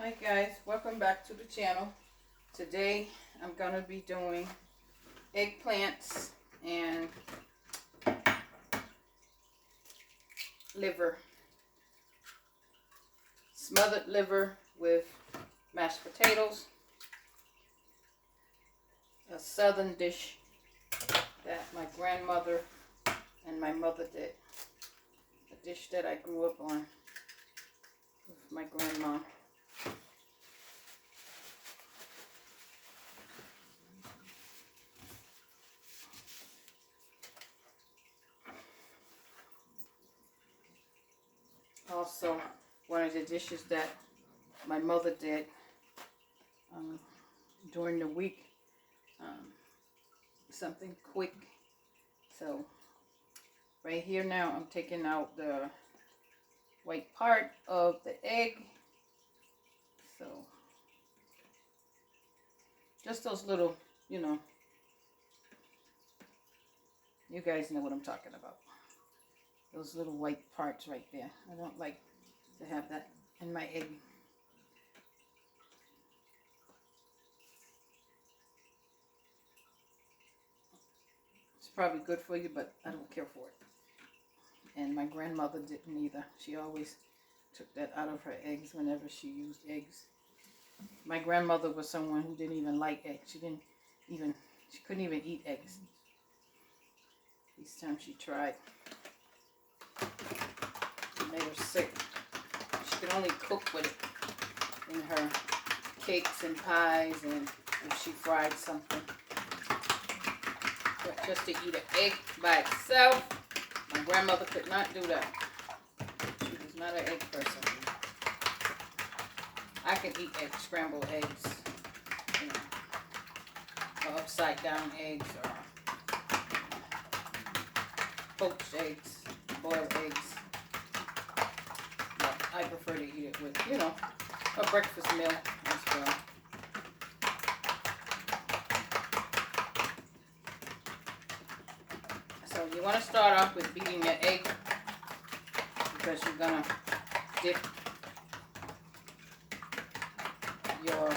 Hi guys, welcome back to the channel. Today I'm going to be doing eggplants and liver. Smothered liver with mashed potatoes. A southern dish that my grandmother and my mother did. A dish that I grew up on with my grandma. Also, one of the dishes that my mother did during the week. Something quick. So, right here now, I'm taking out the white part of the egg. So, just those little, you guys know what I'm talking about. Those little white parts right there. I don't like to have that in my egg. It's probably good for you, but I don't care for it. And my grandmother didn't either. She always took that out of her eggs whenever she used eggs. My grandmother was someone who didn't even like eggs. She couldn't even eat eggs. Each time she tried, it made her sick. She could only cook with it in her cakes and pies, and if she fried something. But just to eat an egg by itself, my grandmother could not do that. She was not an egg person. I can eat eggs, scrambled eggs, or upside down eggs, or poached eggs, boiled eggs. But I prefer to eat it with, a breakfast meal as well. So you want to start off with beating your egg, because you're going to dip your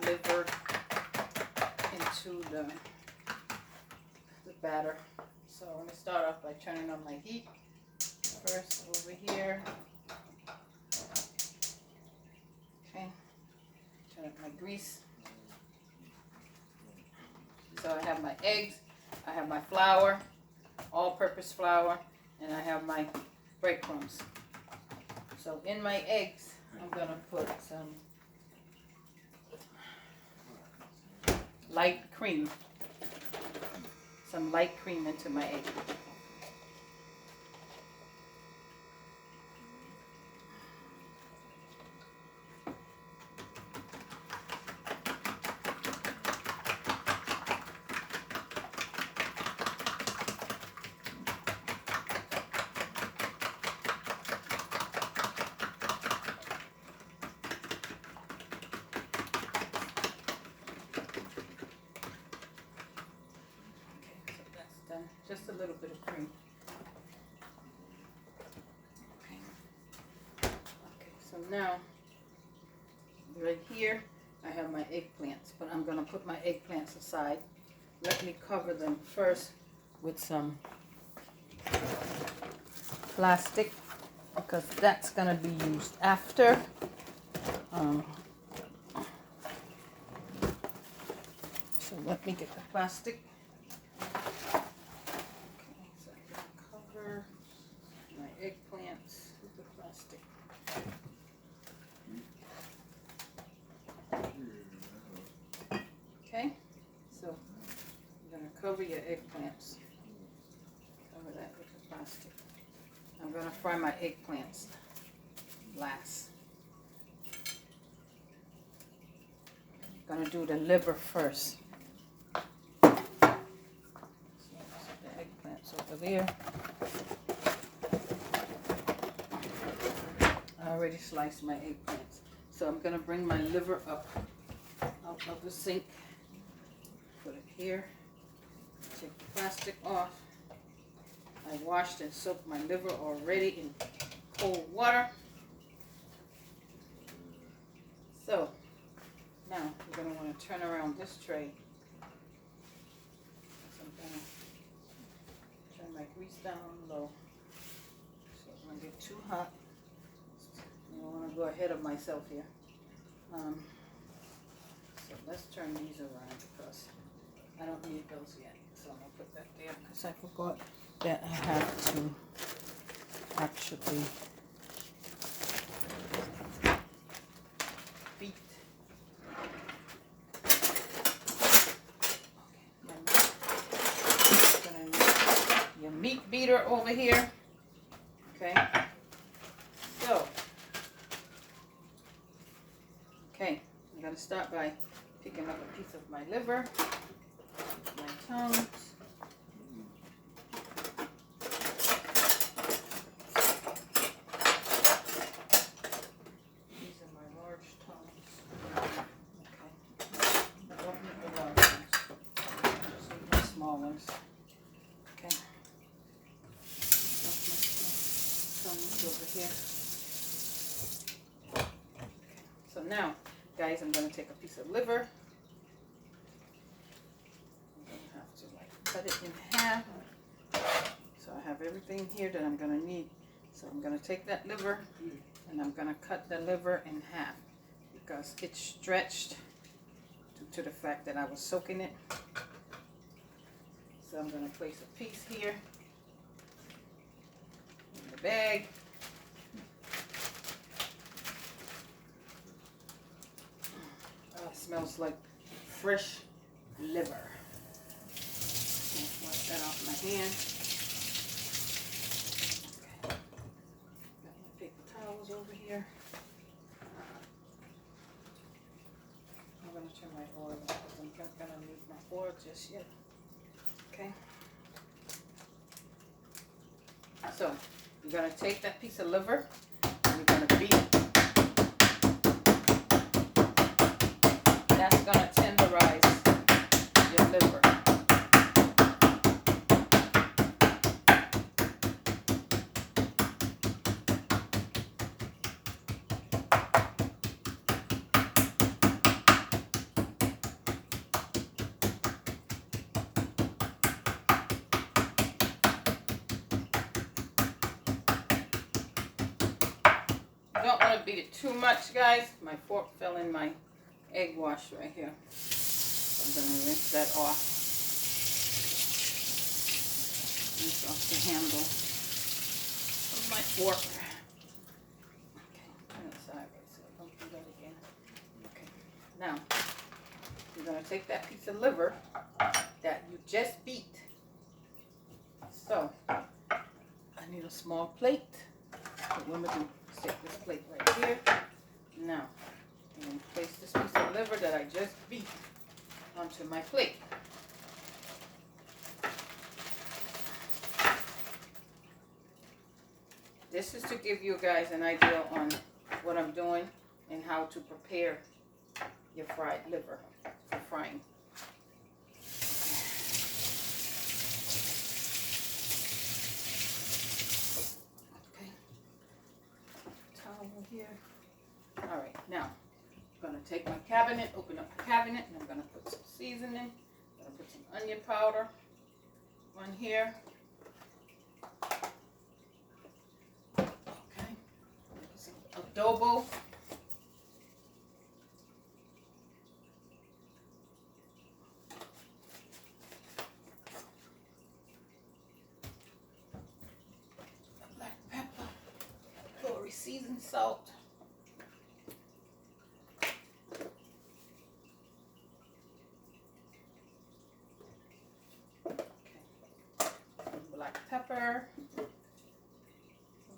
liver into the batter. So I'm going to start off by turning on my heat first over here. Okay, turn up my grease. So I have my eggs, I have my flour, all-purpose flour, and I have my breadcrumbs. So in my eggs, I'm going to put some light cream. Some light cream into my egg. Just a little bit of cream. Okay, so now, right here, I have my eggplants, but I'm going to put my eggplants aside. Let me cover them first with some plastic, because that's going to be used after. So let me get the plastic. Cover my eggplants with the plastic. Okay, so I'm going to cover your eggplants. Cover that with the plastic. I'm going to fry my eggplants last. I'm going to do the liver first. So the eggplants over there. I already sliced my eggplants. So I'm going to bring my liver up out of the sink. Put it here. Take the plastic off. I washed and soaked my liver already in cold water. turn around this tray. So I'm gonna turn my grease down low so it doesn't get too hot. I don't want to go ahead of myself here. So let's turn these around because I don't need those yet. So I'm gonna put that there because I forgot that I have to actually beat. Your meat beater over here. Okay. So, okay, I'm gonna start by picking up a piece of my liver, my tongues. These are my large tongues. Okay. I don't need the large ones. I just need the small ones. Okay. Tongues over here. So now, guys, I'm going to take a piece of liver. I'm going to have to cut it in half. So I have everything here that I'm going to need. So I'm going to take that liver and I'm going to cut the liver in half because it's stretched due to the fact that I was soaking it. So I'm going to place a piece here in the bag. Smells like fresh liver. Wipe that off my hand. Okay. Got my paper towels over here. I'm going to turn my oil because I'm not going to need my oil just yet. Okay. So you're going to take that piece of liver and you're going to beat it. That's going to tenderize your liver. You don't want to beat it too much, guys. My fork fell in my egg wash right here. I'm going to rinse that off. Rinse off the handle of my fork. Okay, turn it sideways so I don't do that again. Okay, now you're going to take that piece of liver that you just beat. So I need a small plate. What I'm going to do is take this plate right here. Now I'm going to place this piece of liver that I just beat onto my plate. This is to give you guys an idea on what I'm doing and how to prepare your fried liver for frying. Okay. Towel here. All right, now I'm going to take my cabinet, open up my cabinet, and I'm going to put some seasoning. I'm going to put some onion powder on here. Okay, some adobo. Black pepper, curry seasoned salt. Black pepper, a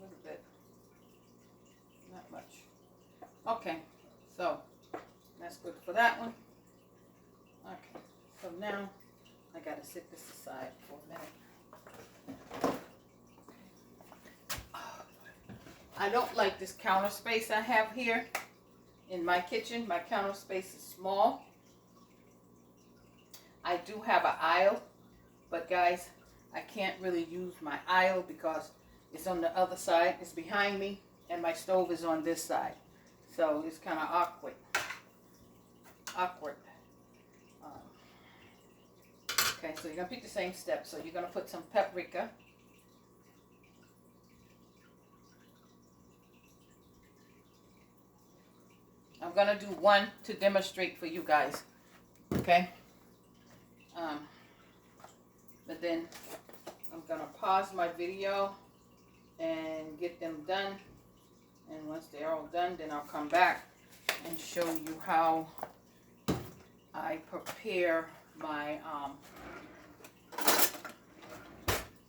little bit, not much. Okay, so that's good for that one. Okay, so now I gotta set this aside for a minute. I don't like this counter space I have here in my kitchen. My counter space is small. I do have an aisle, but guys, I can't really use my aisle because it's on the other side. It's behind me, and my stove is on this side. So it's kind of awkward. Okay, so you're going to repeat the same steps. So you're going to put some paprika. I'm going to do one to demonstrate for you guys. Okay? But then I'm going to pause my video and get them done. And once they're all done, then I'll come back and show you how I prepare my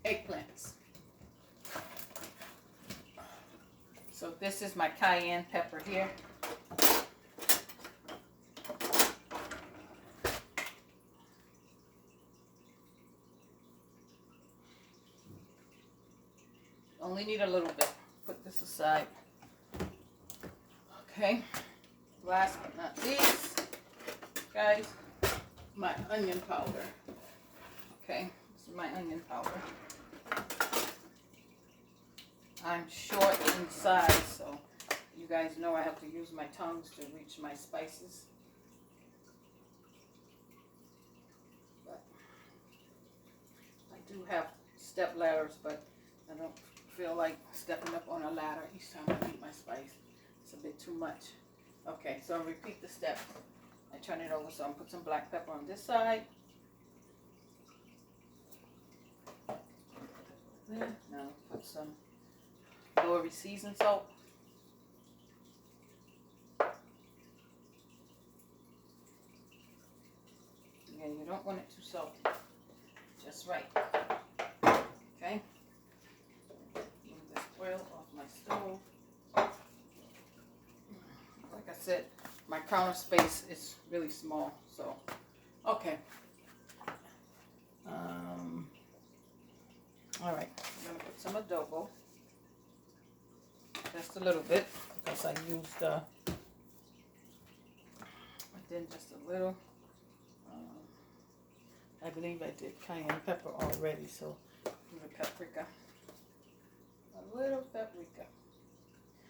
eggplants. So this is my cayenne pepper here. Only need a little bit. Put this aside. Okay. Last but not least, guys, my onion powder. Okay, this is my onion powder. I'm short in size, so you guys know I have to use my tongs to reach my spices. But I do have step ladders, but I don't feel like stepping up on a ladder each time I eat my spice. It's a bit too much. Okay, so I'll repeat the steps. I turn it over, so I'm put some black pepper on this side. There. Now put some Lorry seasoned salt. Again, you don't want it too salty. Just right. Okay. Move this oil off my stove. Like I said, my counter space is really small, so okay. All right, I'm gonna put some adobo, just a little bit, because I used I did just a little. I believe I did cayenne pepper already, so do the paprika, a little paprika.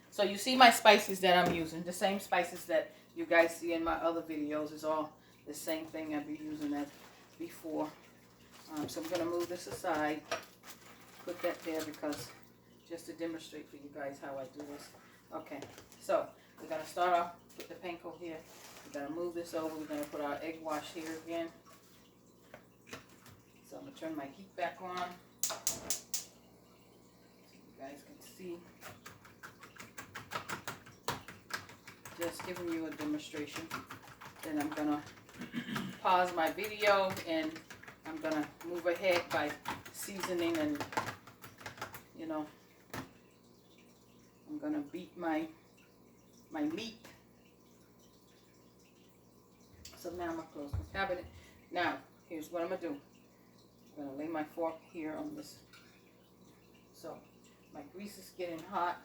So you see my spices that I'm using, the same spices that you guys see in my other videos is all the same thing I've been using as before. So I'm going to move this aside, put that there because just to demonstrate for you guys how I do this. Okay, so we're going to start off with the panko here. We're going to move this over. We're going to put our egg wash here again. So I'm going to turn my heat back on so you guys can see. Just giving you a demonstration. Then I'm going to pause my video and I'm going to move ahead by seasoning and, you know, I'm going to beat my meat. So now I'm going to close my cabinet. Now, here's what I'm going to do. I'm going to lay my fork here on this. So, my grease is getting hot.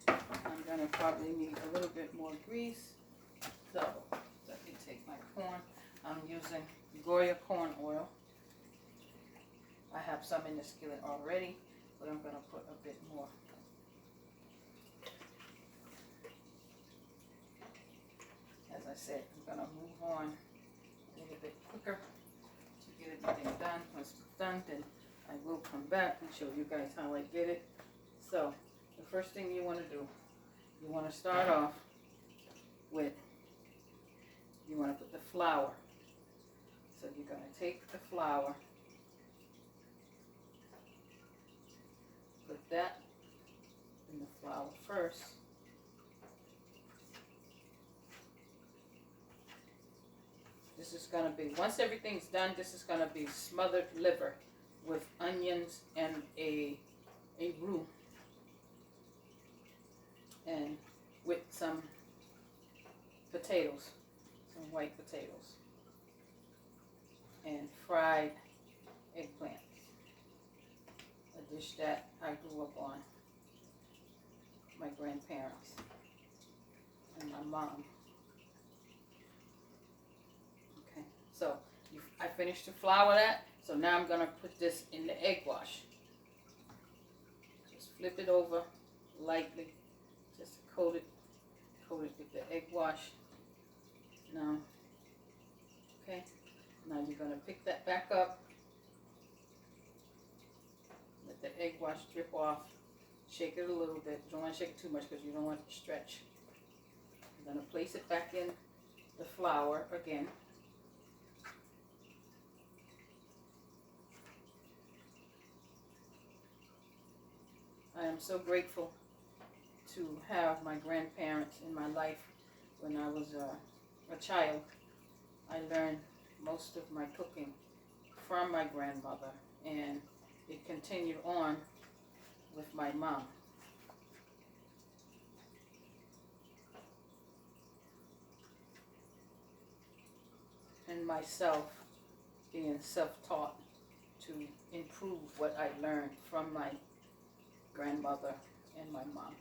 I'm going to probably need a little bit more grease. So, let me take my corn. I'm using Goya corn oil. I have some in the skillet already, but I'm going to put a bit more. As I said, I'm going to move on a little bit quicker to get everything done. Once it's done, then I will come back and show you guys how I did it. So, the first thing you want to do, you want to start off with, you want to put the flour. So you're going to take the flour, put that in the flour first. This is going to be, once everything's done, this is going to be smothered liver with onions and a roux. And with some potatoes, some white potatoes. And fried eggplant. A dish that I grew up on. My grandparents and my mom. Okay, so I finished to flour that. So now I'm going to put this in the egg wash. Just flip it over lightly. Just coat it with the egg wash. Now, okay. Now you're going to pick that back up. Let the egg wash drip off. Shake it a little bit. You don't want to shake it too much because you don't want it to stretch. I'm going to place it back in the flour again. I am so grateful to have my grandparents in my life. When I was a child, I learned most of my cooking from my grandmother, and it continued on with my mom. And myself being self-taught to improve what I learned from my grandmother and my mom.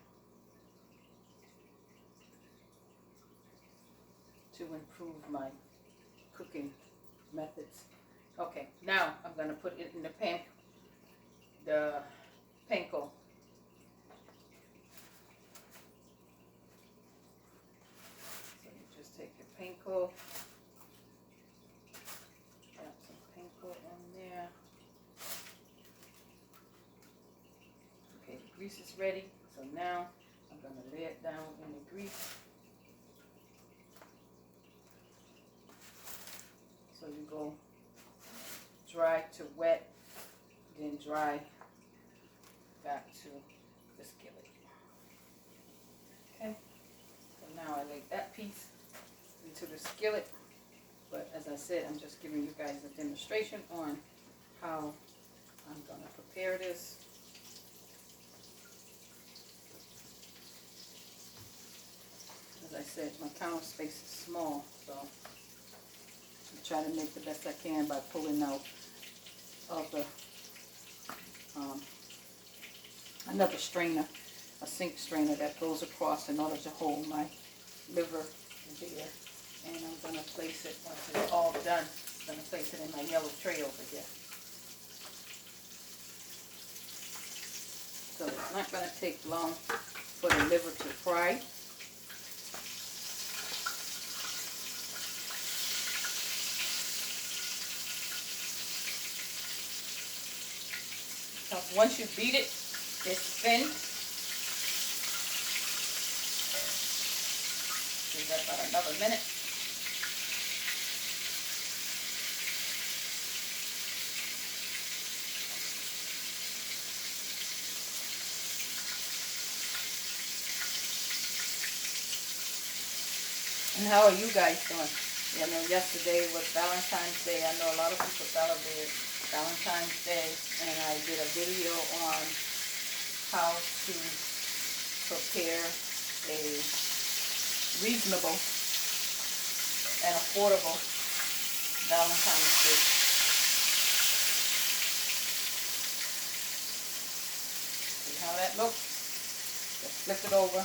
To improve my cooking methods. Okay, now I'm going to put it in the panko. So you just take your panko, got some panko on there. Okay, the grease is ready. So now I'm going to lay it down in the grease. So you go dry to wet, then dry back to the skillet. Okay, so now I lay that piece into the skillet. But as I said, I'm just giving you guys a demonstration on how I'm going to prepare this. As I said, my counter space is small, so I try to make the best I can by pulling out of the another strainer, a sink strainer that goes across in order to hold my liver there. And I'm going to place it, once it's all done, I'm going to place it in my yellow tray over here. So it's not going to take long for the liver to fry. So once you beat it, it's thin. Give that about another minute. And how are you guys doing? You know, yesterday was Valentine's Day. I know a lot of people celebrate Valentine's Day, and I did a video on how to prepare a reasonable and affordable Valentine's dish. See how that looks? Just flip it over,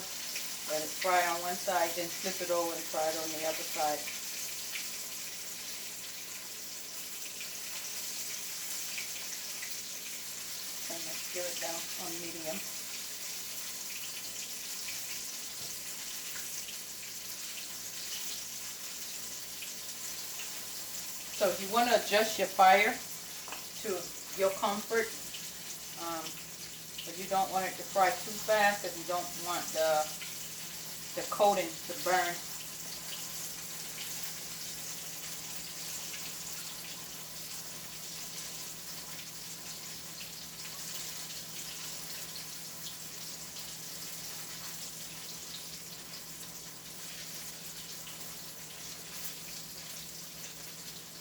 let it fry on one side, then flip it over and fry it on the other side. And let's give it down on medium. So you want to adjust your fire to your comfort, but you don't want it to fry too fast because you don't want the coating to burn.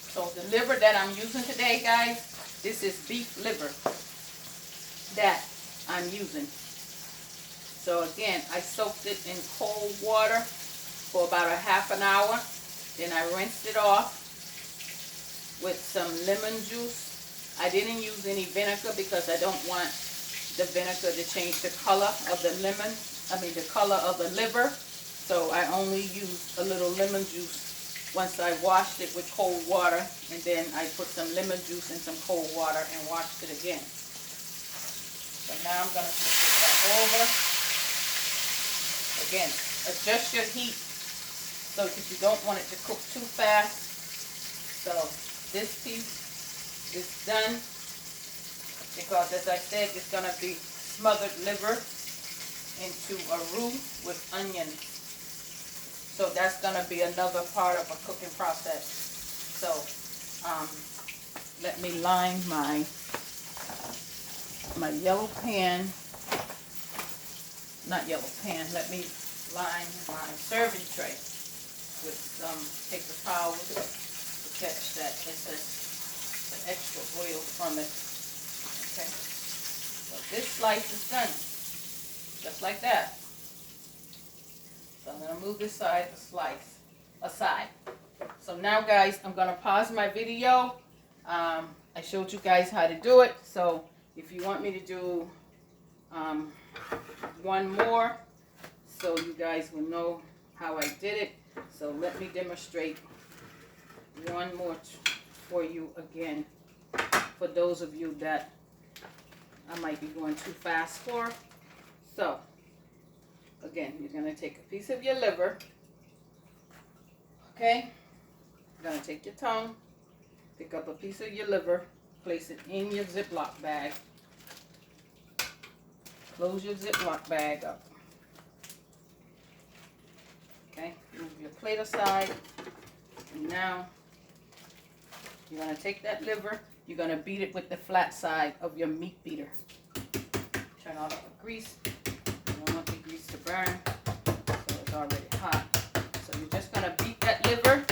So the liver that I'm using today, guys, this is beef liver that I'm using. So again, I soaked it in cold water for about a half an hour. Then I rinsed it off with some lemon juice. I didn't use any vinegar because I don't want the vinegar to change the color of the the color of the liver. So I only used a little lemon juice once I washed it with cold water, and then I put some lemon juice in some cold water and washed it again. So now I'm going to flip this back over. Again, adjust your heat so that you don't want it to cook too fast. So this piece is done because, as I said, it's going to be smothered liver into a roux with onions. So that's going to be another part of a cooking process. So let me line my yellow pan, not yellow pan, let me line my serving tray with some paper towels to catch that excess, the extra oil from it. Okay, so this slice is done, just like that. So I'm going to move this slice aside. So now, guys, I'm going to pause my video. I showed you guys how to do it. So if you want me to do one more, so you guys will know how I did it. So let me demonstrate one more for you again, for those of you that I might be going too fast for. So again, you're going to take a piece of your liver, okay? You're going to take your tongue, pick up a piece of your liver, place it in your Ziploc bag, close your Ziploc bag up, okay? Move your plate aside, and now you're going to take that liver, you're going to beat it with the flat side of your meat beater. Turn off the grease. You don't want the grease to burn, so it's already hot. So you're just going to beat that liver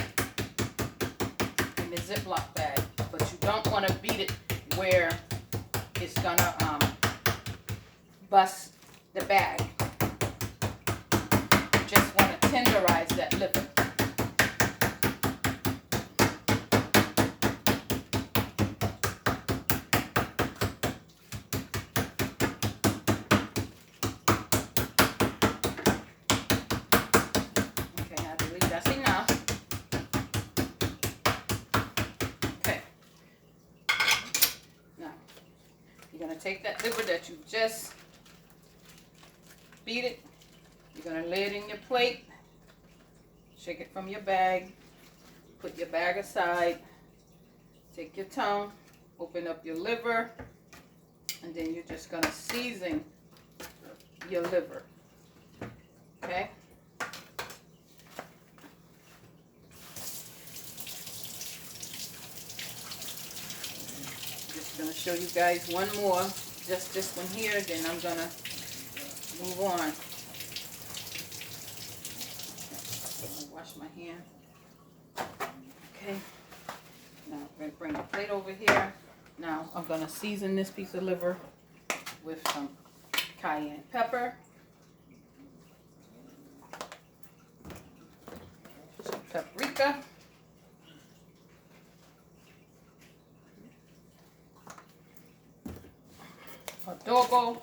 in the Ziploc bag, but you don't want to beat it where it's going to bust the bag. You just want to tenderize that liver. That's enough. Okay. Now, you're going to take that liver that you just beat it. You're going to lay it in your plate. Shake it from your bag. Put your bag aside. Take your tongue. Open up your liver. And then you're just going to season your liver. Okay? Going to show you guys one more, just this one here, then I'm going to move on. Okay. Wash my hand. Okay, now I'm going to bring the plate over here. Now I'm going to season this piece of liver with some cayenne pepper, some paprika, adobo,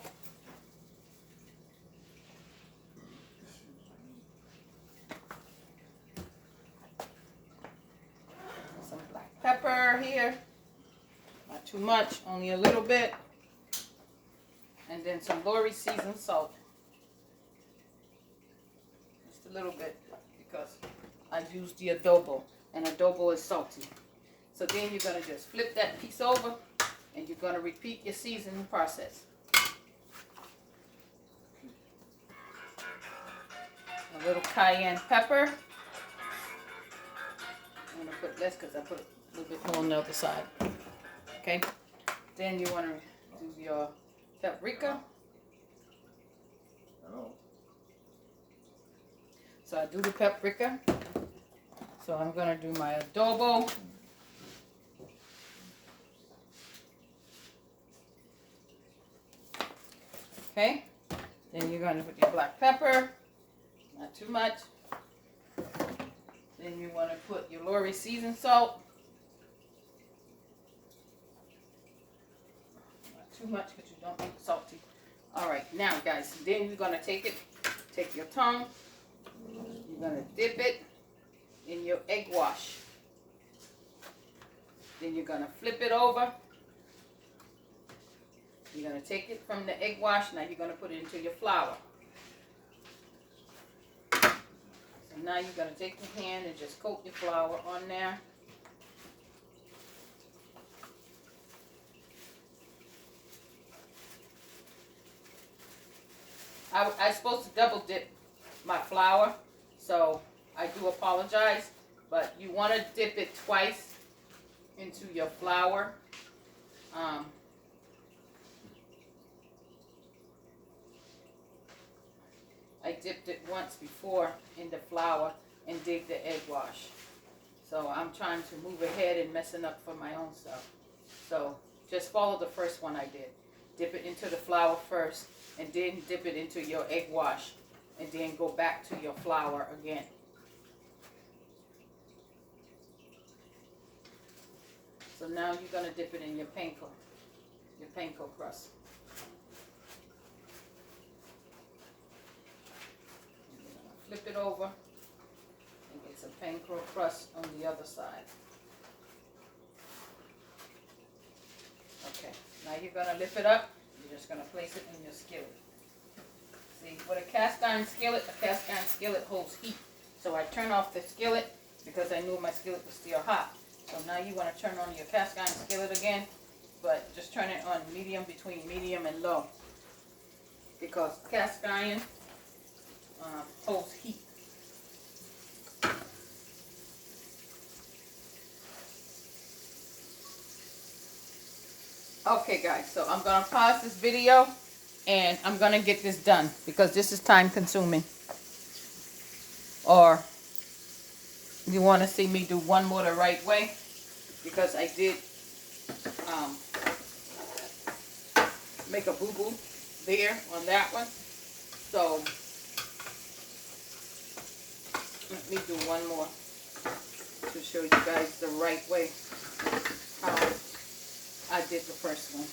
some black pepper here, not too much, only a little bit, and then some Lori seasoned salt, just a little bit because I used the adobo, and adobo is salty. So then you're going to just flip that piece over, and you're going to repeat your seasoning process. A little cayenne pepper. I'm going to put less because I put a little bit more on the other side. Okay. Then you want to do your paprika. So I do the paprika. So I'm going to do my adobo. Okay, then you're going to put your black pepper, not too much. Then you want to put your Lori seasoned salt, not too much because you don't want it salty. All right, now guys, then you're going to take your tongue, you're going to dip it in your egg wash. Then you're going to flip it over. You're going to take it from the egg wash. Now you're going to put it into your flour. So now you're going to take your hand and just coat your flour on there. I supposed to double dip my flour, so I do apologize, but you want to dip it twice into your flour. I dipped it once before in the flour and did the egg wash. So I'm trying to move ahead and messing up for my own self. So just follow the first one I did. Dip it into the flour first, and then dip it into your egg wash, and then go back to your flour again. So now you're going to dip it in your panko crust. And you're going to flip it over and get some panko crust on the other side. Okay, now you're going to lift it up. You're just going to place it in your skillet. See, with a cast iron skillet holds heat. So I turn off the skillet because I knew my skillet was still hot. So now you want to turn on your cast iron skillet again, but just turn it on medium, between medium and low, because cast iron holds heat. Okay guys, so I'm going to pause this video and I'm going to get this done because this is time consuming. Or you want to see me do one more the right way, because I did make a boo-boo there on that one. So let me do one more to show you guys the right way how I did the first one.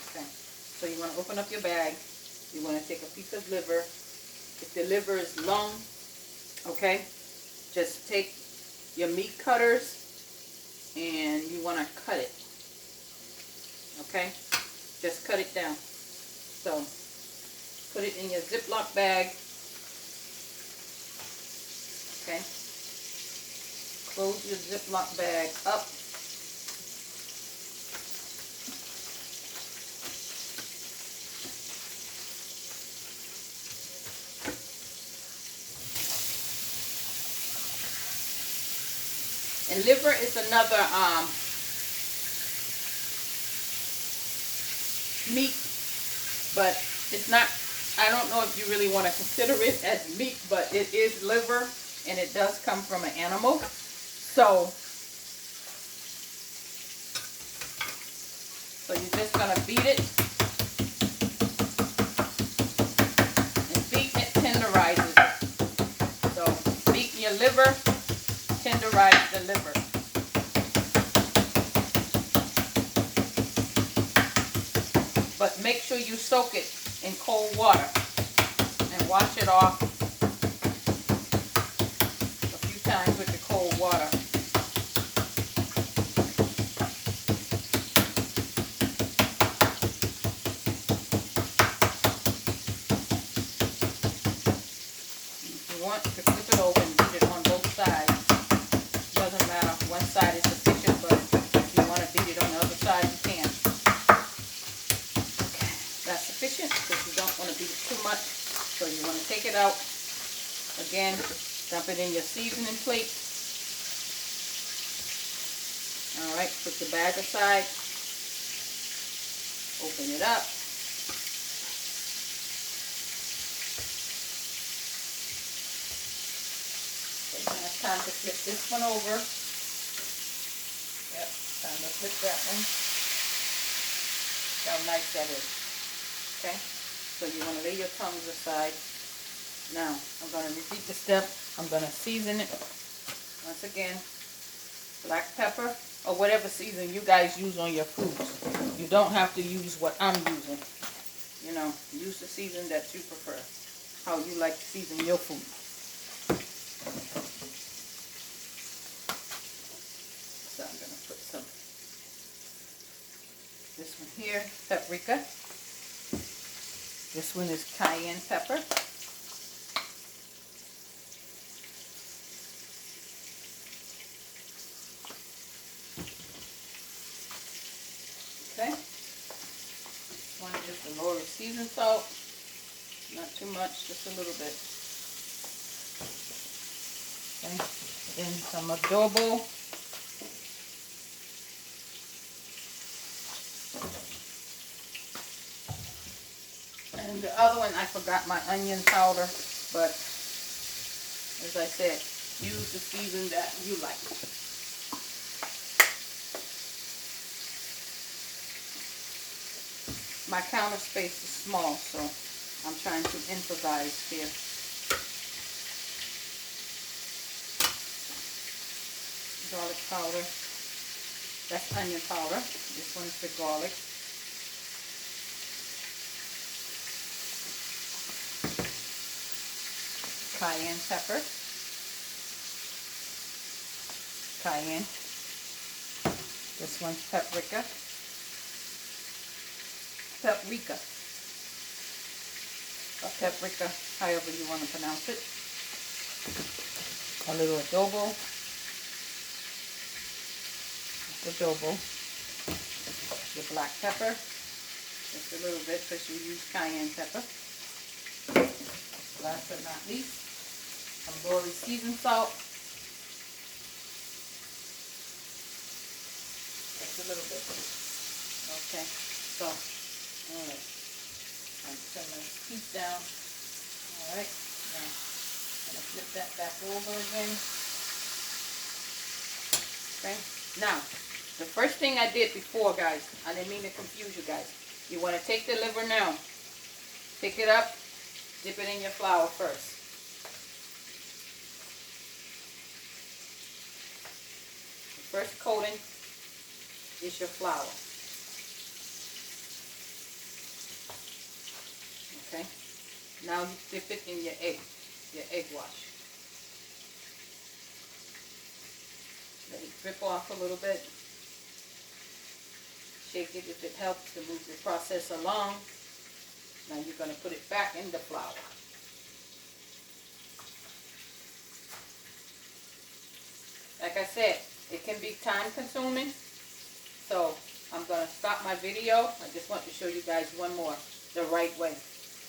Okay, so you want to open up your bag. You want to take a piece of liver. If the liver is long, okay, just take your meat cutters and you want to cut it. Okay, just cut it down. So put it in your Ziploc bag. Okay, close your Ziploc bag up. And liver is another meat, but it's not, I don't know if you really want to consider it as meat, but it is liver and it does come from an animal. So you're just going to beat it and beat it tenderizes it. So beat your liver, tenderize the liver. But make sure you soak it in cold water and wash it off a few times with the cold water. If you want, you can flip it over and beat it on both sides. Doesn't matter, one side is sufficient, but if you want to beat it on the other side, you can. Okay, that's sufficient because you don't want to beat it too much. So you want to take it out. Again, dump it in your seasoning plate. Alright, put the bag aside. Open it up. Okay, now it's time to flip this one over. Yep, time to flip that one. See how nice that is. Okay, so you want to lay your tongues aside. Now, I'm going to repeat the step. I'm going to season it. Once again, black pepper, or whatever season you guys use on your foods. You don't have to use what I'm using. You know, use the season that you prefer. How you like to season your food. So I'm going to put some, this one here, paprika. This one is cayenne pepper. Okay. This one is the Lord seasoned salt. Not too much, just a little bit. Okay. Then some adobo. And the other one, I forgot my onion powder, but as I said, use the season that you like. My counter space is small, so I'm trying to improvise here. Garlic powder. That's onion powder. This one's the garlic. Cayenne pepper. Cayenne. This one's paprika. Paprika. Or paprika, however you want to pronounce it. A little adobo. Adobo. The black pepper. Just a little bit because you use cayenne pepper. Last but not least, some Lori seasoned salt. Just a little bit. Okay, so, alright. I'm turn my heat down. Alright, now I'm going to flip that back over again. Okay, now, the first thing I did before, guys, I didn't mean to confuse you guys. You want to take the liver now, pick it up, dip it in your flour first. The first coating is your flour. Okay. Now you dip it in your egg wash. Let it drip off a little bit. Shake it if it helps to move the process along. Now you're going to put it back in the flour. Like I said, it can be time consuming. So I'm going to stop my video. I just want to show you guys one more, the right way.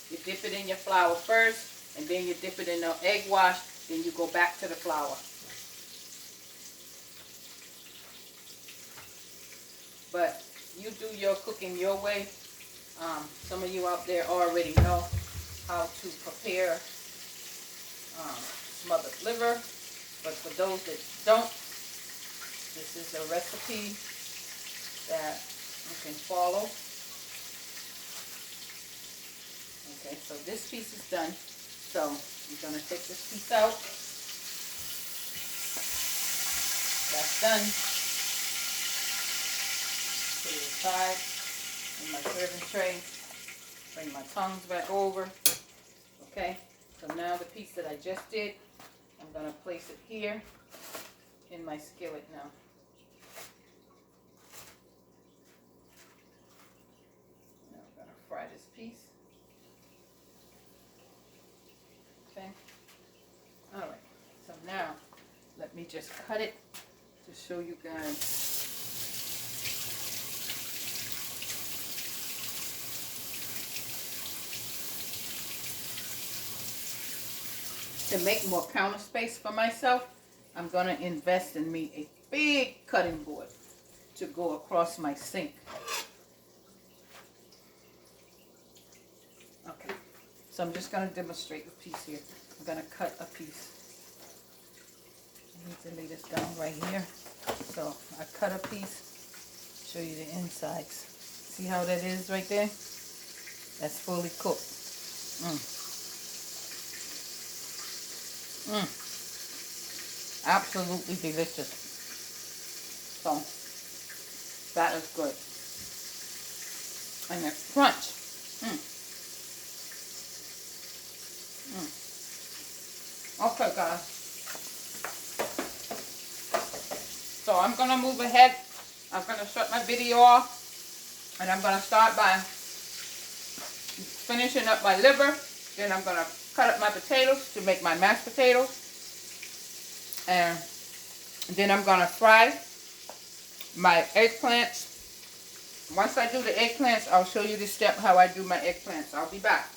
You dip it in your flour first, and then you dip it in the egg wash, then you go back to the flour. But you do your cooking your way. Some of you out there already know how to prepare smothered liver, but for those that don't, this is a recipe that you can follow. Okay, so this piece is done. So I'm going to take this piece out. That's done. Put it aside in my serving tray. Bring my tongs back over. Okay, so now the piece that I just did, I'm going to place it here in my skillet now. Now I'm going to fry this piece. Okay, all right, so now let me just cut it to show you guys. To make more counter space for myself, I'm going to invest in me a big cutting board to go across my sink. Okay, so I'm just going to demonstrate a piece here. I'm going to cut a piece. I need to lay this down right here. So I cut a piece, show you the insides. See how that is right there? That's fully cooked. Absolutely delicious. So that is good. And the crunch. Okay, guys. So I'm gonna move ahead. I'm gonna shut my video off, and I'm gonna start by finishing up my liver. Then I'm gonna cut up my potatoes to make my mashed potatoes, and then I'm gonna fry my eggplants. Once I do the eggplants, I'll show you the step how I do my eggplants. I'll be back.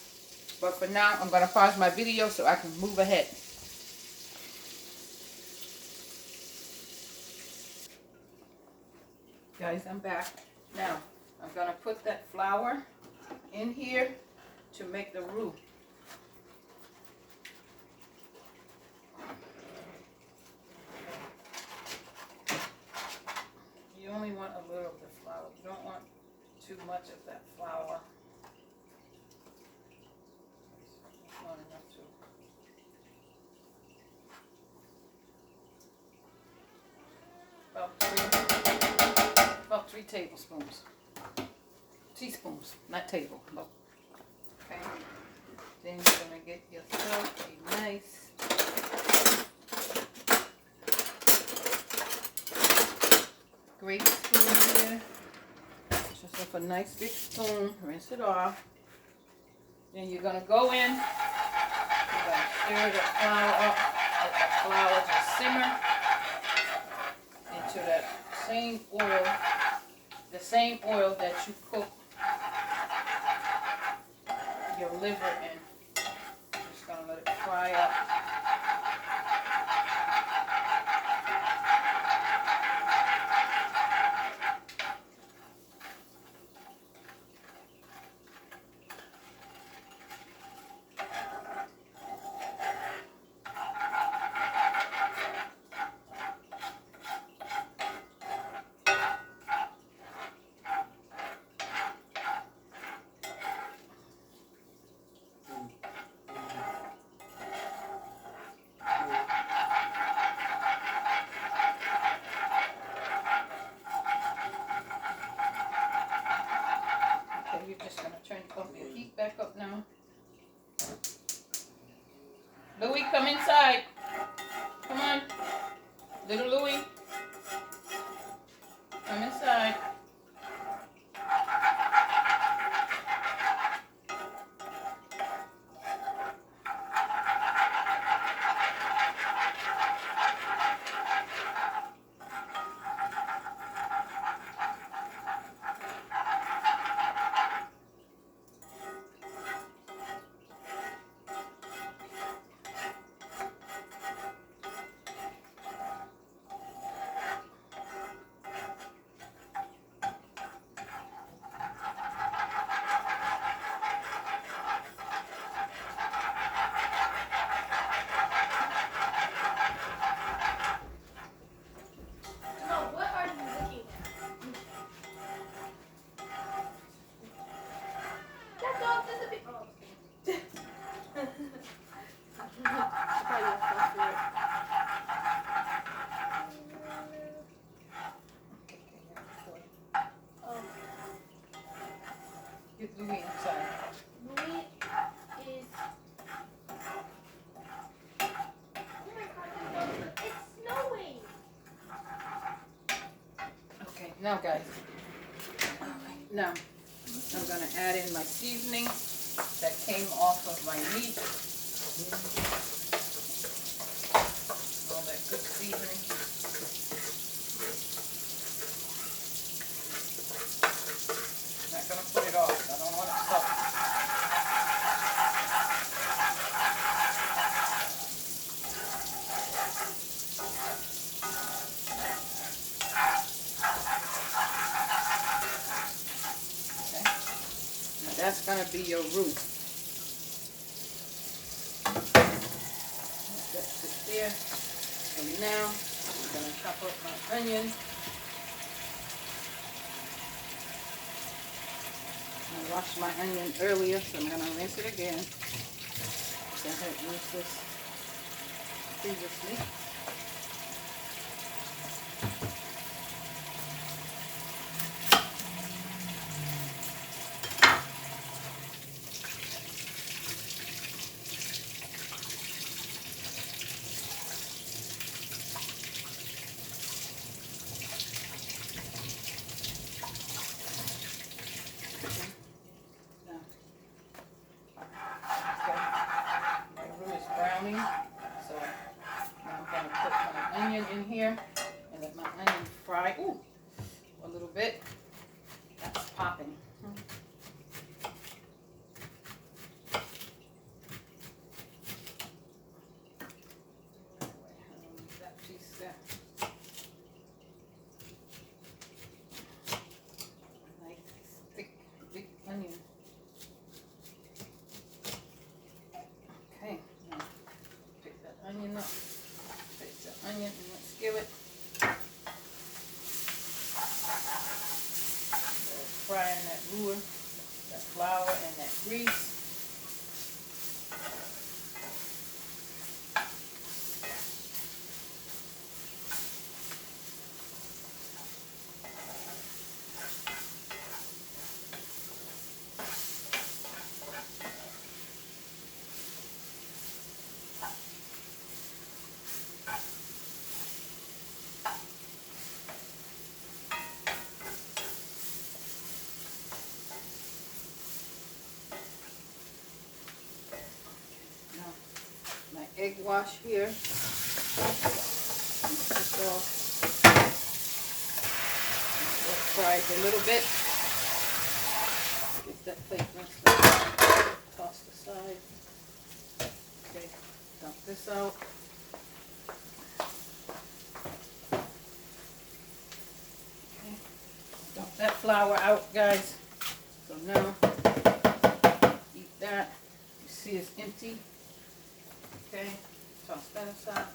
But for now, I'm going to pause my video so I can move ahead. Guys, I'm back. Now, I'm going to put that flour in here to make the roux. You only want a little of the flour. You don't want too much of that flour. It's not enough to. About 3 tablespoons. Teaspoons, not table. No. Okay. Then you're going to get yourself a nice great spoon here. Get yourself a nice big spoon. Rinse it off. Then you're going to go in. You're going to stir the flour up. Let the flour just simmer into that same oil. The same oil that you cook your liver in. Just going to let it fry up. You're just going to turn your heat back up now. Louis, come inside. Come on. Little Louis. Come inside. Get Louis inside. Louis is... Oh my God, it's snowing! Okay, now guys. Now, I'm going to add in my seasoning that came off of my meat. All that good seasoning. I'm not going to put it off. I don't want it soft. Okay. Now that's going to be your roux. Let that sit there. So now I'm going to chop up my onion. I washed my onion earlier, so I'm going to rinse it again. I had used this previously. So now I'm going to put my onion in here and let my onion fry a little bit. That's popping. egg wash here. Mix this all. Fry it a little bit. Get that plate rinsed out. Toss aside. Okay, dump this out. Okay, dump that flour out, guys. So now, eat that. You see it's empty. Okay, toss that aside.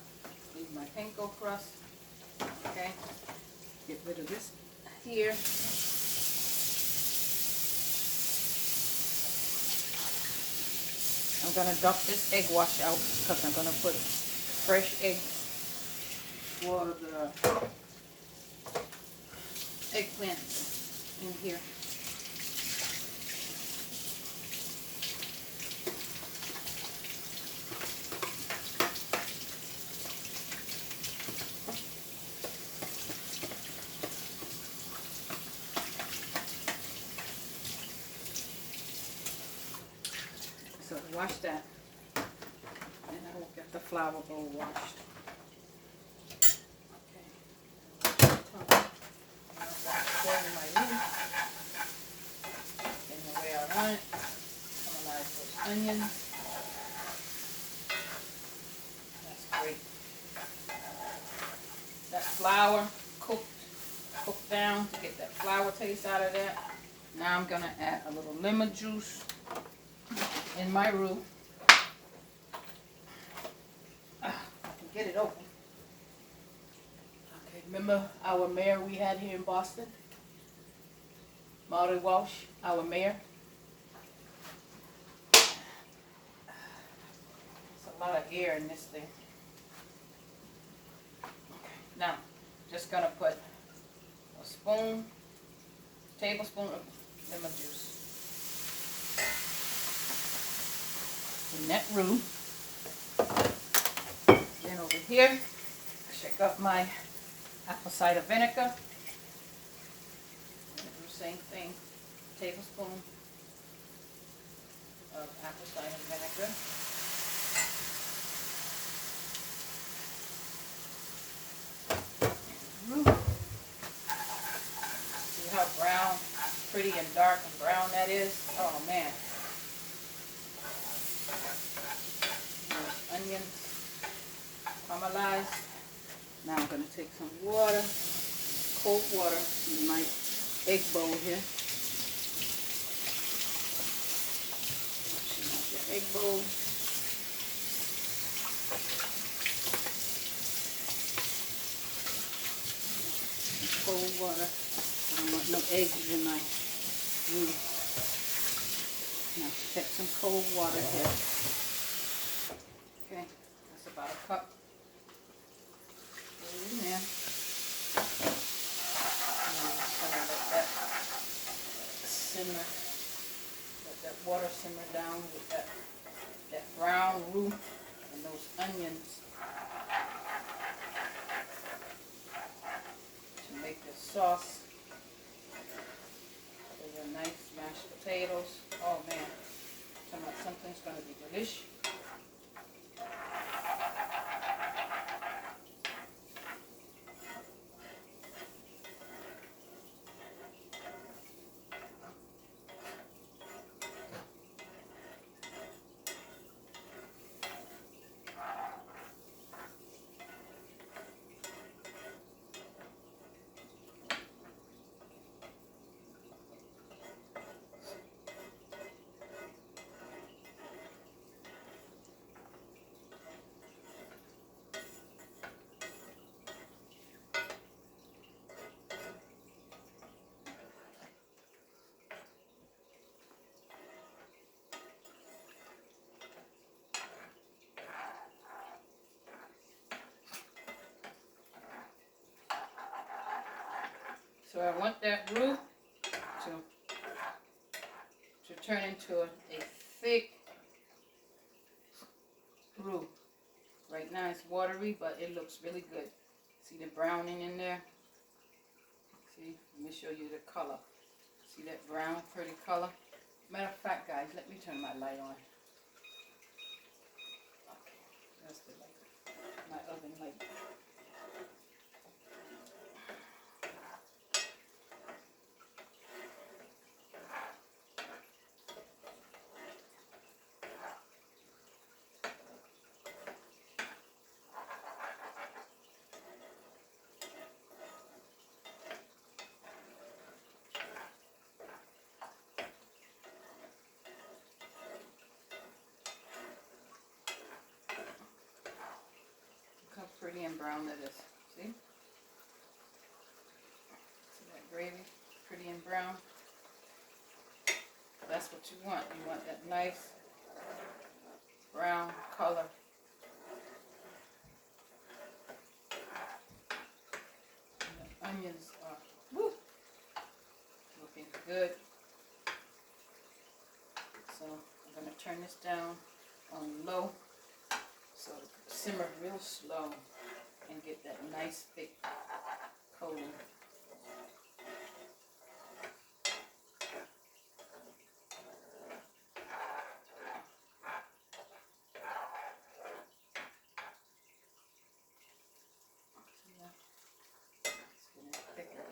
Leave my panko crust. Okay, get rid of this here. I'm gonna dump this egg wash out because I'm gonna put fresh eggs for the eggplants in here. So wash that, and I will get the flour bowl washed. Okay. Pour in my room in the way I want it. Caramelize those onions. That's great. That flour cooked down to get that flour taste out of that. Now I'm gonna add a little lemon juice in my roux. I can get it open. Okay, remember our mayor we had here in Boston? B.A.S.H, our mayor. There's a lot of air in this thing. Okay, now, just gonna put a tablespoon of lemon juice in that roux. Then over here, I shake up my apple cider vinegar. Do the same thing, tablespoon of apple cider vinegar. See how brown, pretty and dark and brown that is? Oh man. Those onions caramelized. Now I'm going to take some water, cold water, in my egg bowl here. Your egg bowl. Cold water. I don't want no eggs in my roux. Now take some cold water here. Okay, that's about a cup. Put it in there. And I'm just gonna let that simmer. Let that water simmer down with that brown roux and those onions to make the sauce. Those are nice mashed potatoes. Oh man, something's gonna be delicious. So I want that roux to turn into a thick roux. Right now it's watery, but it looks really good. See the browning in there? See, let me show you the color. See that brown, pretty color? Matter of fact, guys, let me turn my light on. Okay, that's pretty and brown that is. See? See that gravy? Pretty and brown. That's what you want. You want that nice brown color. And the onions are looking good. So I'm going to turn this down on low so it can simmer real slow and get that nice thick coating. It's getting thicker.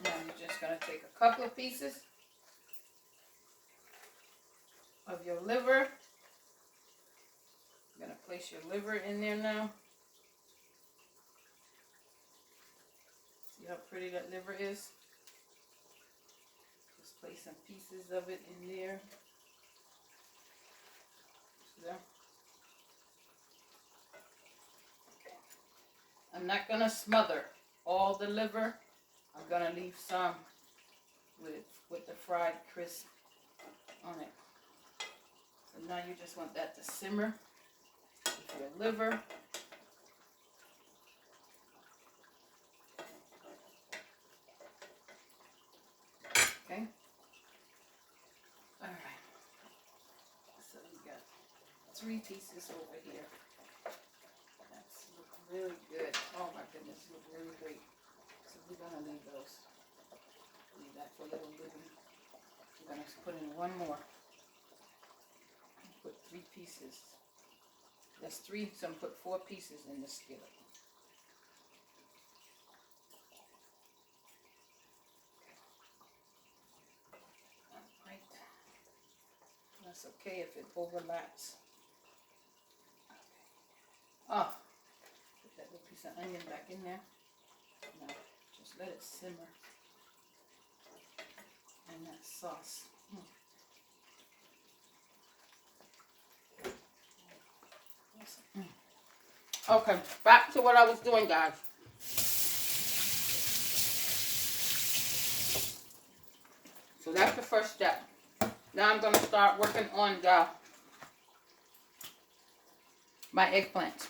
Now you're just going to take a couple of pieces of your liver. You're going to place your liver in there now. See how pretty that liver is? Just place some pieces of it in there. See that? Okay. I'm not going to smother all the liver. I'm going to leave some with the fried crisp on it. So now you just want that to simmer with your liver. Okay. Alright. So we got 3 pieces over here. That's look really good. Oh my goodness, look really great. So we're gonna leave those. Leave that for little living. We're gonna put in one more. Put 3 pieces. That's 3, so I'm put 4 pieces in the skillet. Alright. That's okay if it overlaps. Oh, put that little piece of onion back in there. Now, just let it simmer. And that sauce. Okay, back to what I was doing, guys. So that's the first step. Now I'm going to start working on my eggplant.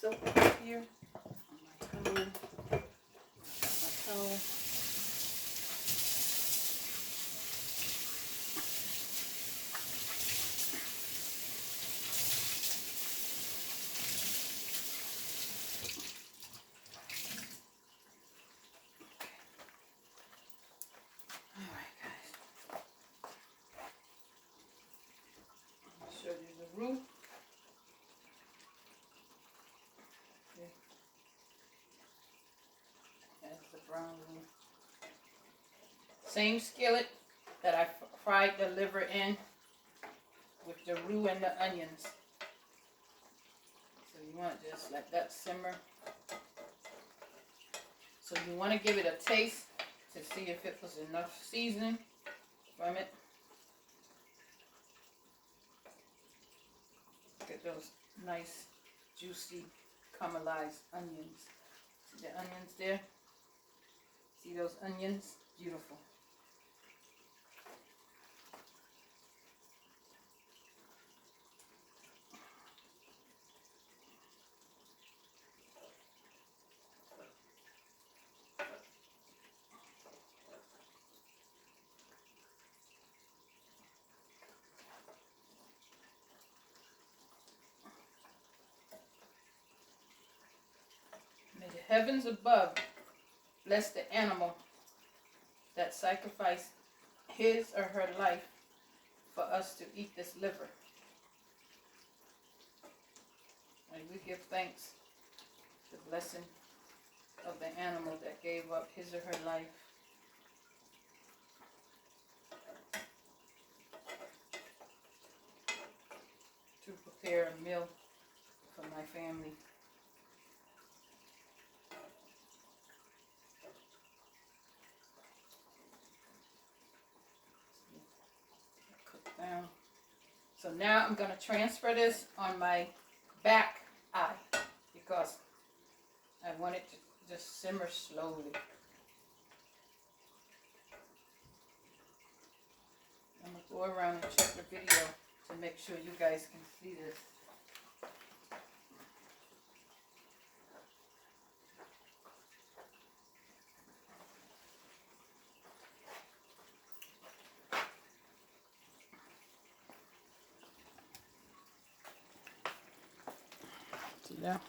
Soap here on my towel. My towel. Alright, guys. I'll show you the roux. That's the brown roux. Same skillet that I fried the liver in with the roux and the onions. So you want to just let that simmer. So you want to give it a taste to see if it was enough seasoning from it. Look at those nice, juicy, caramelized onions. See the onions there? See those onions? Beautiful. heavens above bless the animal that sacrificed his or her life for us to eat this liver. And we give thanks to the blessing of the animal that gave up his or her life to prepare a meal for my family. Cook down. So now I'm going to transfer this on my back eye because I want it to just simmer slowly. I'm going to go around and check the video to make sure you guys can see this. See that?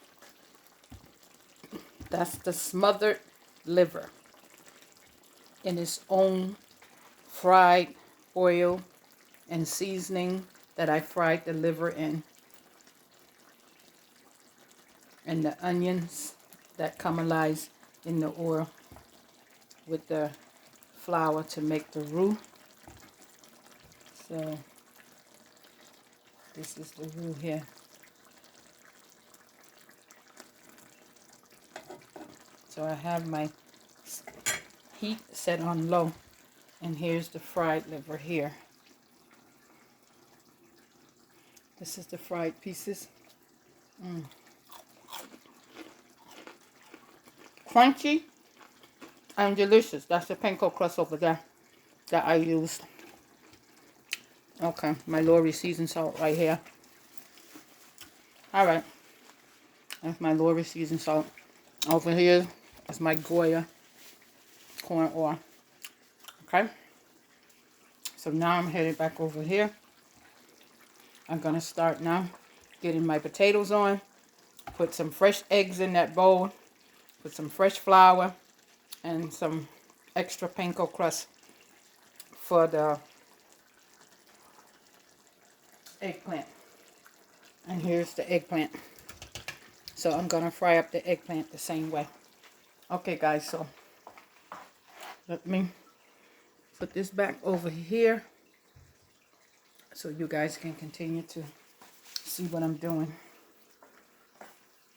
That's the smothered liver in its own fried oil and seasoning that I fried the liver in. And the onions that caramelize in the oil with the flour to make the roux. So this is the roux here. So I have my heat set on low, and here's the fried liver here. This is the fried pieces. Crunchy and delicious. That's the panko crust over there that I used. Okay, my Lori seasoned salt right here. Alright, that's my Lori seasoned salt. Over here is my Goya corn oil. Okay, so now I'm headed back over here. I'm going to start now getting my potatoes on. Put some fresh eggs in that bowl. Put some fresh flour and some extra panko crust for the eggplant. And here's the eggplant. So I'm going to fry up the eggplant the same way. Okay guys, so let me put this back over here so you guys can continue to see what I'm doing.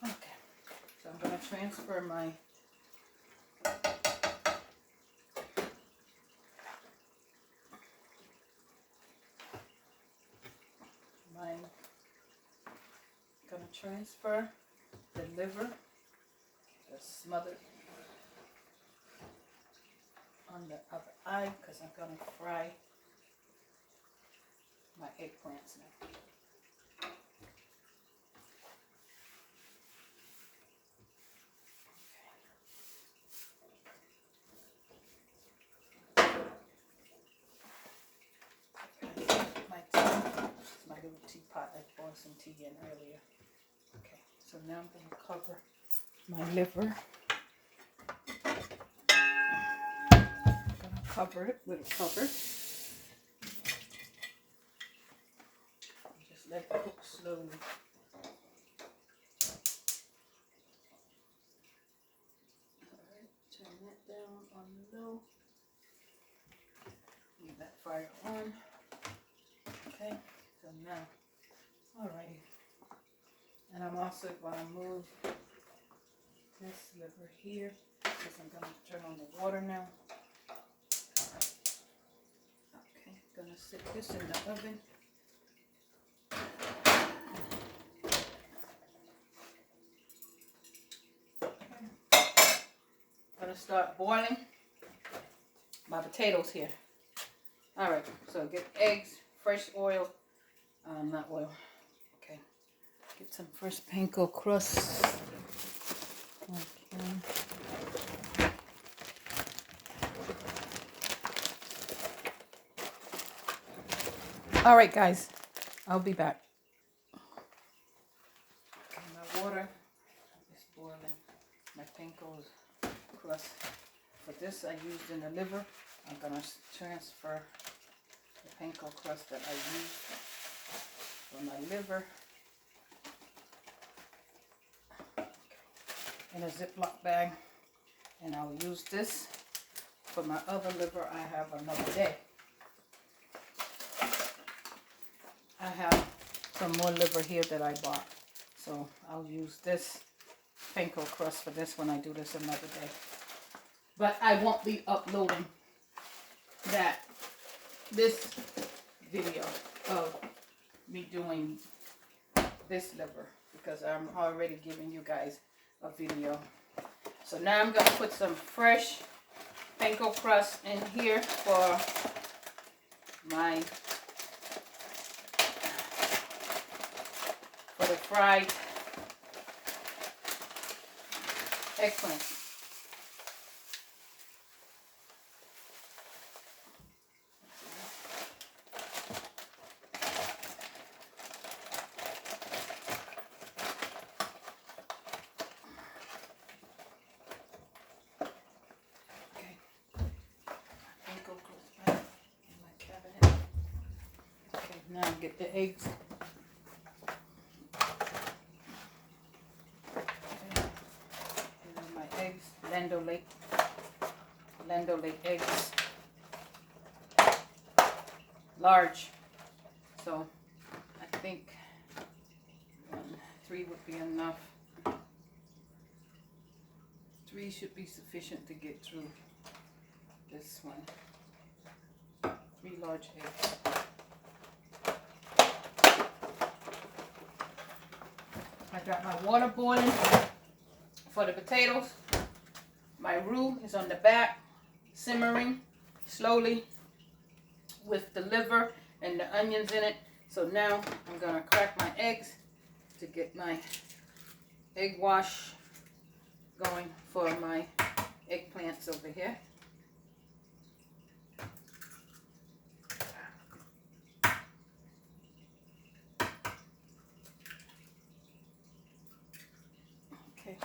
Okay, so I'm going to transfer my the liver, the smothered on the other eye because I'm going to fry my eggplants now. My tea, it's my little teapot I poured some tea in earlier. Okay, so now I'm going to cover my liver. I'm going to cover it with a cover. Just let it cook slowly. Alright, turn that down on low. Leave that fire on. Okay, so now, alrighty. And I'm also going to move this liver here because I'm going to turn on the water now. Okay, going to sit this in the oven. Going to start boiling my potatoes here. Alright, so get eggs, fresh oil, not oil. Okay, get some fresh panko crust. Okay. Alright guys, I'll be back. Okay, my water is boiling. my panko crust. For this, I used in the liver. I'm going to transfer the panko crust that I used for my liver in a Ziploc bag. And I'll use this for my other liver I have another day. I have some more liver here that I bought. So I'll use this panko crust for this when I do this another day. But I won't be uploading this video of me doing this liver because I'm already giving you guys a video. So now I'm going to put some fresh panko crust in here for the fried eggplant. Now get the eggs. Okay. These are my eggs, Land O'Lakes eggs, large. So I think 3 would be enough. 3 should be sufficient to get through this one. 3 large eggs. I got my water boiling for the potatoes. My roux is on the back, simmering slowly with the liver and the onions in it. So now I'm going to crack my eggs to get my egg wash going for my eggplants over here. Okay.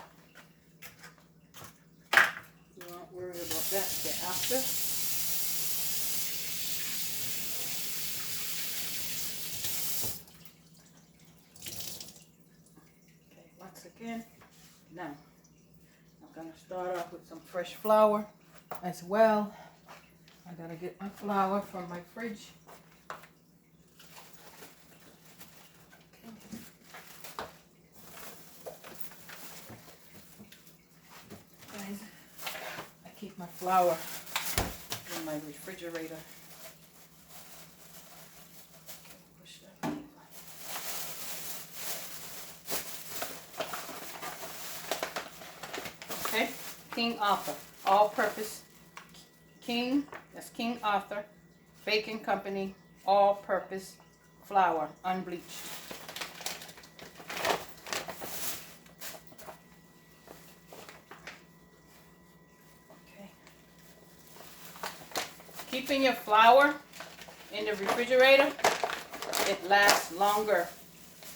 You won't worry about that till after. Okay, once again, now I'm going to start off with some fresh flour as well. I got to get my flour from my fridge. Guys, I keep my flour in my refrigerator. Push that over. Okay, King Arthur, all-purpose that's King Arthur Baking Company, all-purpose flour, unbleached. Okay. Keeping your flour in the refrigerator, it lasts longer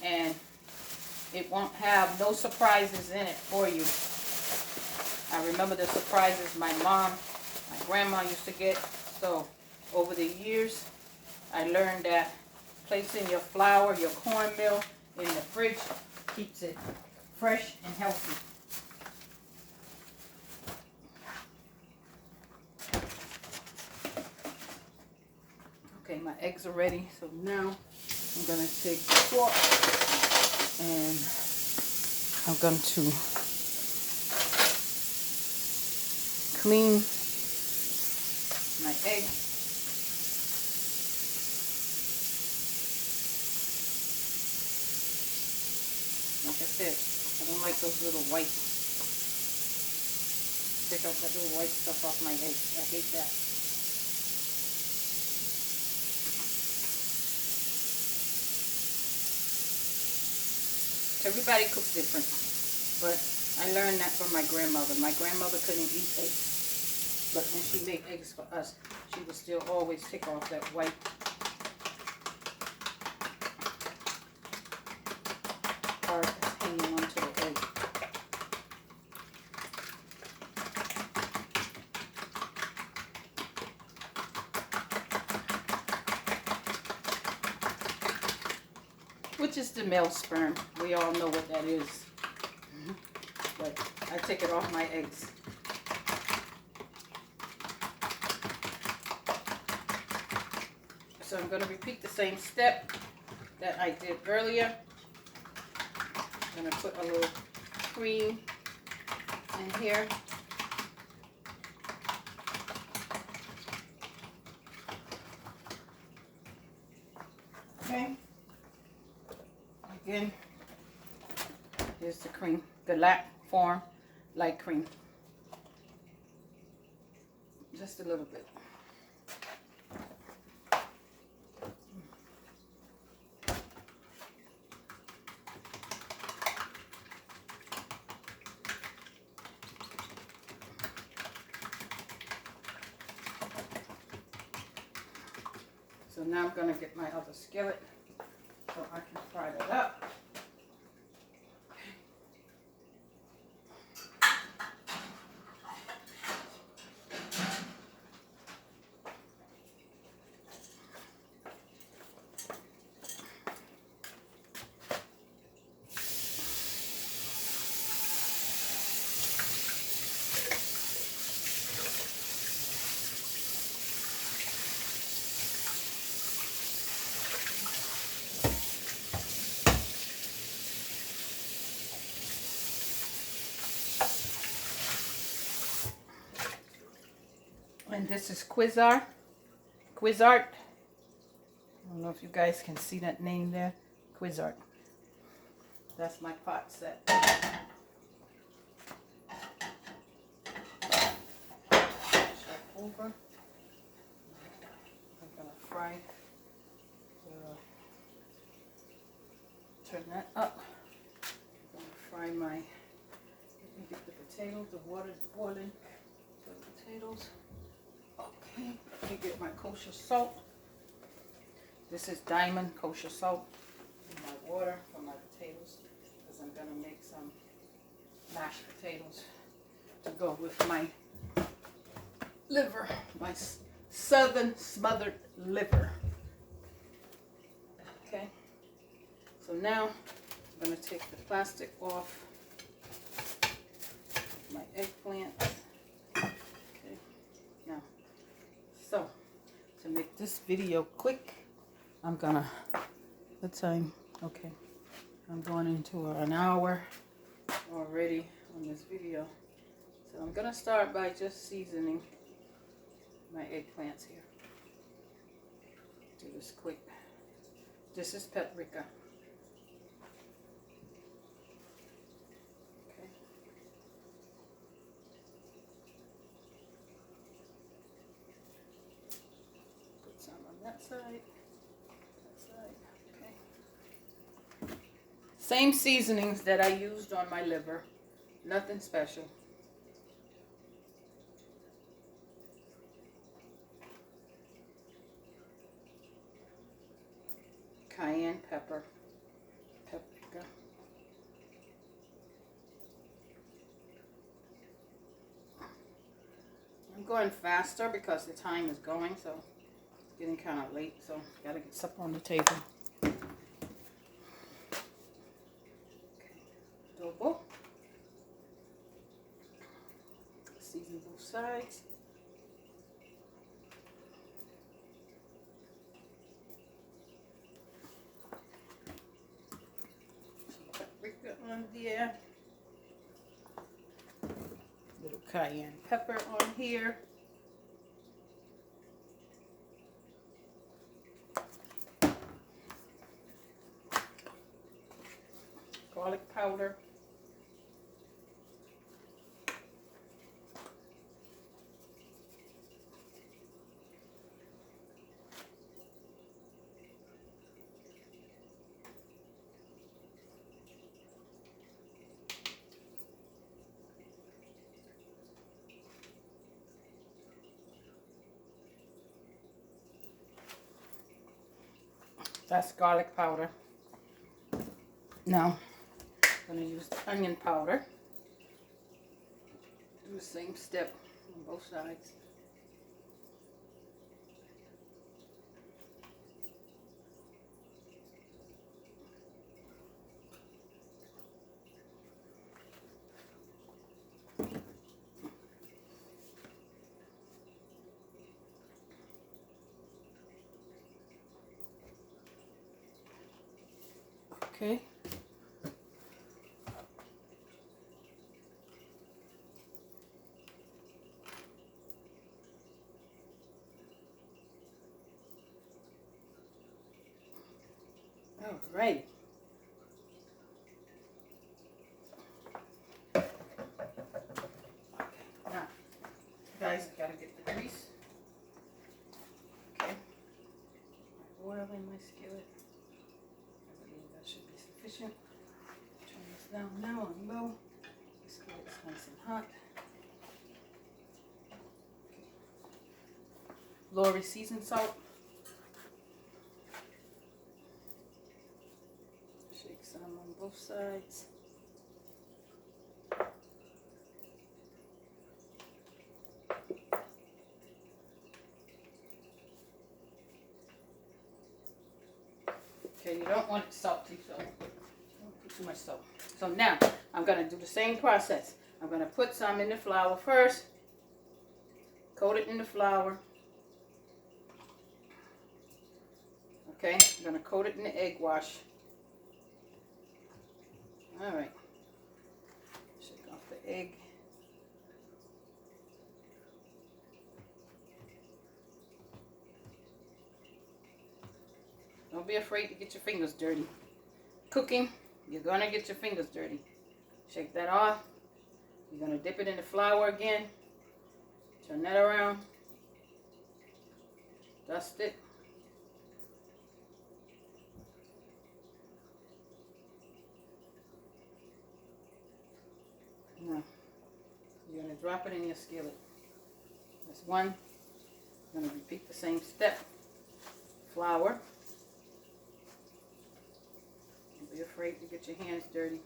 and it won't have no surprises in it for you. I remember the surprises my grandma used to get. So over the years, I learned that placing your flour, your cornmeal in the fridge keeps it fresh and healthy. Okay, my eggs are ready. So now I'm going to take the fork and I'm going to clean my egg. Like I said, I don't like those little white, take out that little white stuff off my eggs. I hate that. Everybody cooks different, but I learned that from my grandmother. My grandmother couldn't eat eggs, but when she made eggs for us, she would still always take off that white part that's hanging onto the egg. which is the male sperm. We all know what that is. But I take it off my eggs. So I'm going to repeat the same step that I did earlier. I'm going to put a little cream in here. Okay. Again, here's the cream, the lac form light cream. Just a little bit. So now I'm going to get my other skillet so I can fry that up. And this is Quizzart. I don't know if you guys can see that name there. Quizzart. That's my pot set. Over. I'm gonna fry. Turn that up. I'm gonna fry my. Let me get the potatoes. The water's boiling. The potatoes. Okay. Let me get my kosher salt. This is Diamond kosher salt in my water for my potatoes, because I'm gonna make some mashed potatoes to go with my liver, my southern smothered liver. Okay, so now I'm going to take the plastic off my eggplant. Okay, now, so to make this video quick, I'm gonna, the time, okay, I'm going into an hour already on this video. So I'm gonna start by just seasoning my eggplants here. Do this quick. This is paprika. Okay. Put some on that side. Okay. Same seasonings that I used on my liver. Nothing special. Cayenne pepper, paprika. I'm going faster because the time is going, so it's getting kind of late, so gotta get stuff on the table. Okay. Adobo. Season both sides. Paprika on there. Little cayenne pepper on here. Garlic powder. That's garlic powder. Now, I'm going to use the onion powder. Do the same step on both sides. Okay. All right. Now, guys, I gotta get the grease. Okay. Oil in my skillet. I believe that should be sufficient. Turn this down now on low. The skillet's nice and hot. Okay. Lorry seasoned salt. Shake some on both sides. Okay, you don't want it salty, so don't put too much salt. So now, I'm going to do the same process. I'm going to put some in the flour first. Coat it in the flour. Okay, I'm going to coat it in the egg wash. Alright. Shake off the egg. Don't be afraid to get your fingers dirty. Cooking, you're going to get your fingers dirty. Shake that off. You're going to dip it in the flour again. Turn that around. Dust it. Now, you're going to drop it in your skillet. That's one. You're going to repeat the same step. Flour. Don't be afraid to get your hands dirty.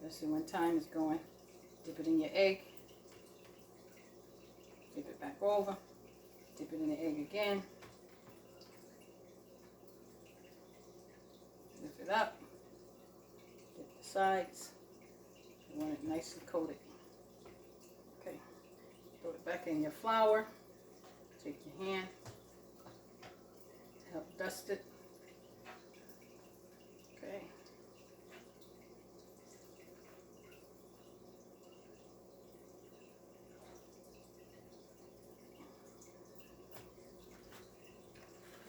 Especially when time is going. Dip it in your egg. Dip it back over. Dip it in the egg again. Lift it up. Dip the sides. You want it nicely coated. Okay. Throw it back in your flour. Take your hand. Help dust it. Okay.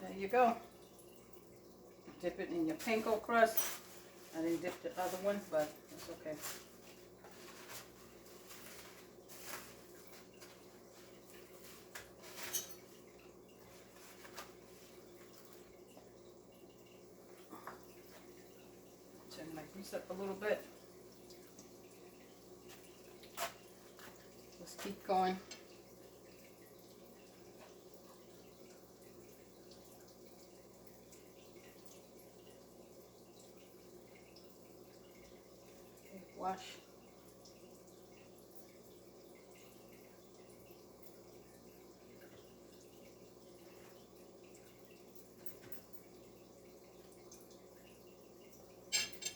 There you go. Dip it in your panko crust. I didn't dip the other one, but it's okay. Turn my grease up a little bit. Let's keep going. Okay, wash.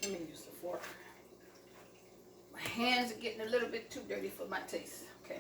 Let me use the fork. My hands are getting a little bit too dirty for my taste. Okay.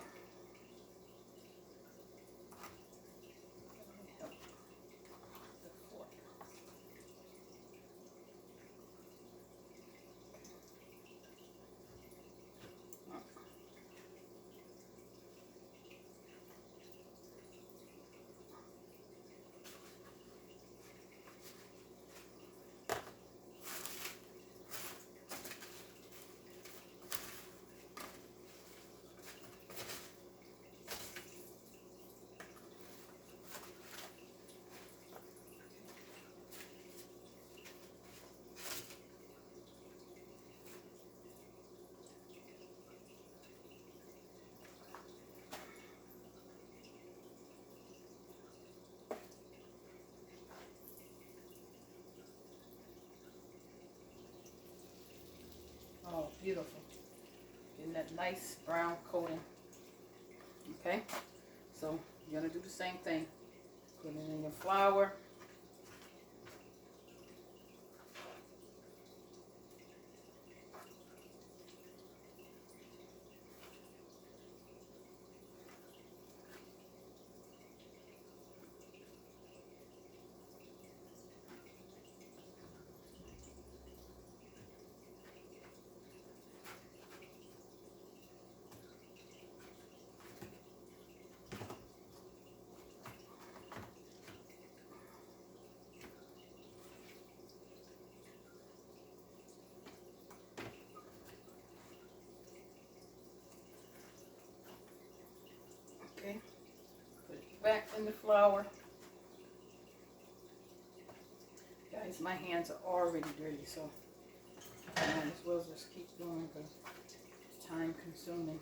Oh, beautiful. Getting that nice brown coating. Okay, so you're going to do the same thing. Put it in your flour. back in the flour. Guys, my hands are already dirty, so I might as well just keep going because it's time consuming.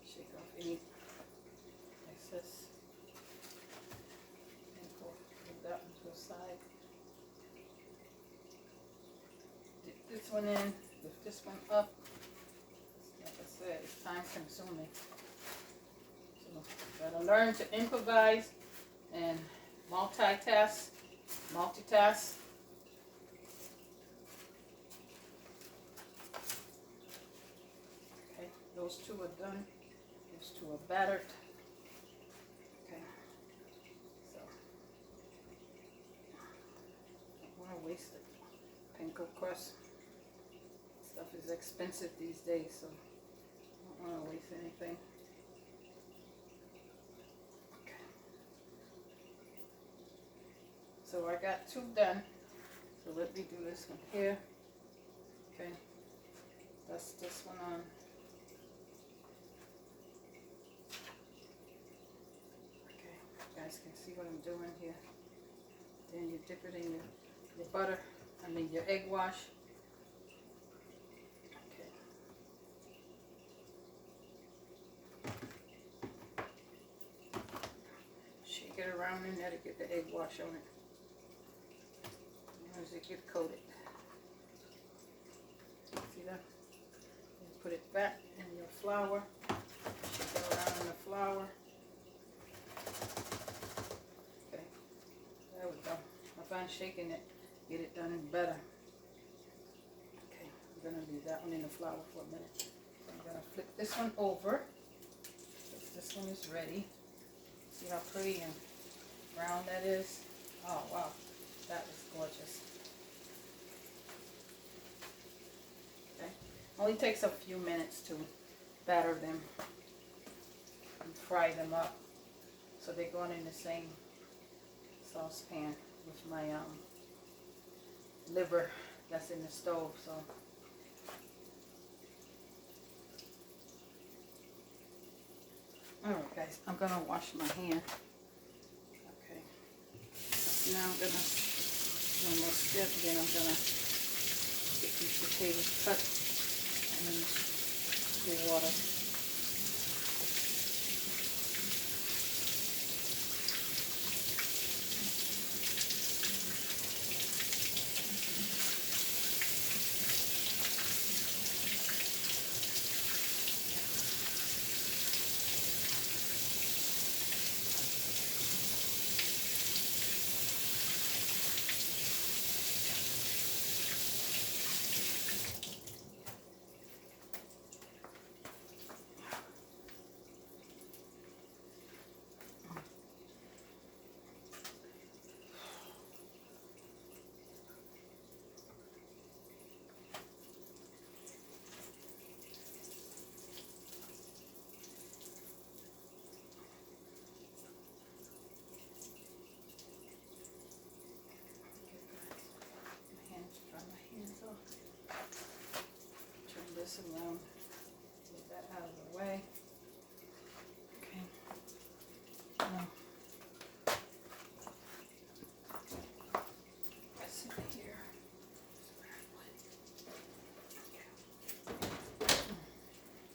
Shake off any excess and put that one to the side. Dip this one in, lift this one up. Like I said, it's time consuming. So gotta learn to improvise and multitask. Okay, those two are done. Those two are battered. Okay, so don't want to waste it. Panko crust stuff is expensive these days, so I don't want to waste anything. Okay. So I got two done. So let me do this one here. Okay. Dust this one on. Okay. You guys can see what I'm doing here. Then you dip it in your butter. Your egg wash. Okay. Shake it around in there to get the egg wash on it. As long as it get coated. See that? And put it back in your flour. Shake it around in the flour. Okay. There we go. I find shaking it, get it done better. Okay, I'm gonna leave that one in the flour for a minute. So I'm gonna flip this one over. This one is ready. See how pretty and brown that is? Oh wow, that is gorgeous. Okay, only takes a few minutes to batter them and fry them up. So they're going in the same saucepan with my liver that's in the stove. So alright guys, I'm gonna wash my hand. Okay, now I'm gonna do one more step, then I'm gonna get these potatoes cut and then the water. Turn this around, get that out of the way. Okay. Now, press it here.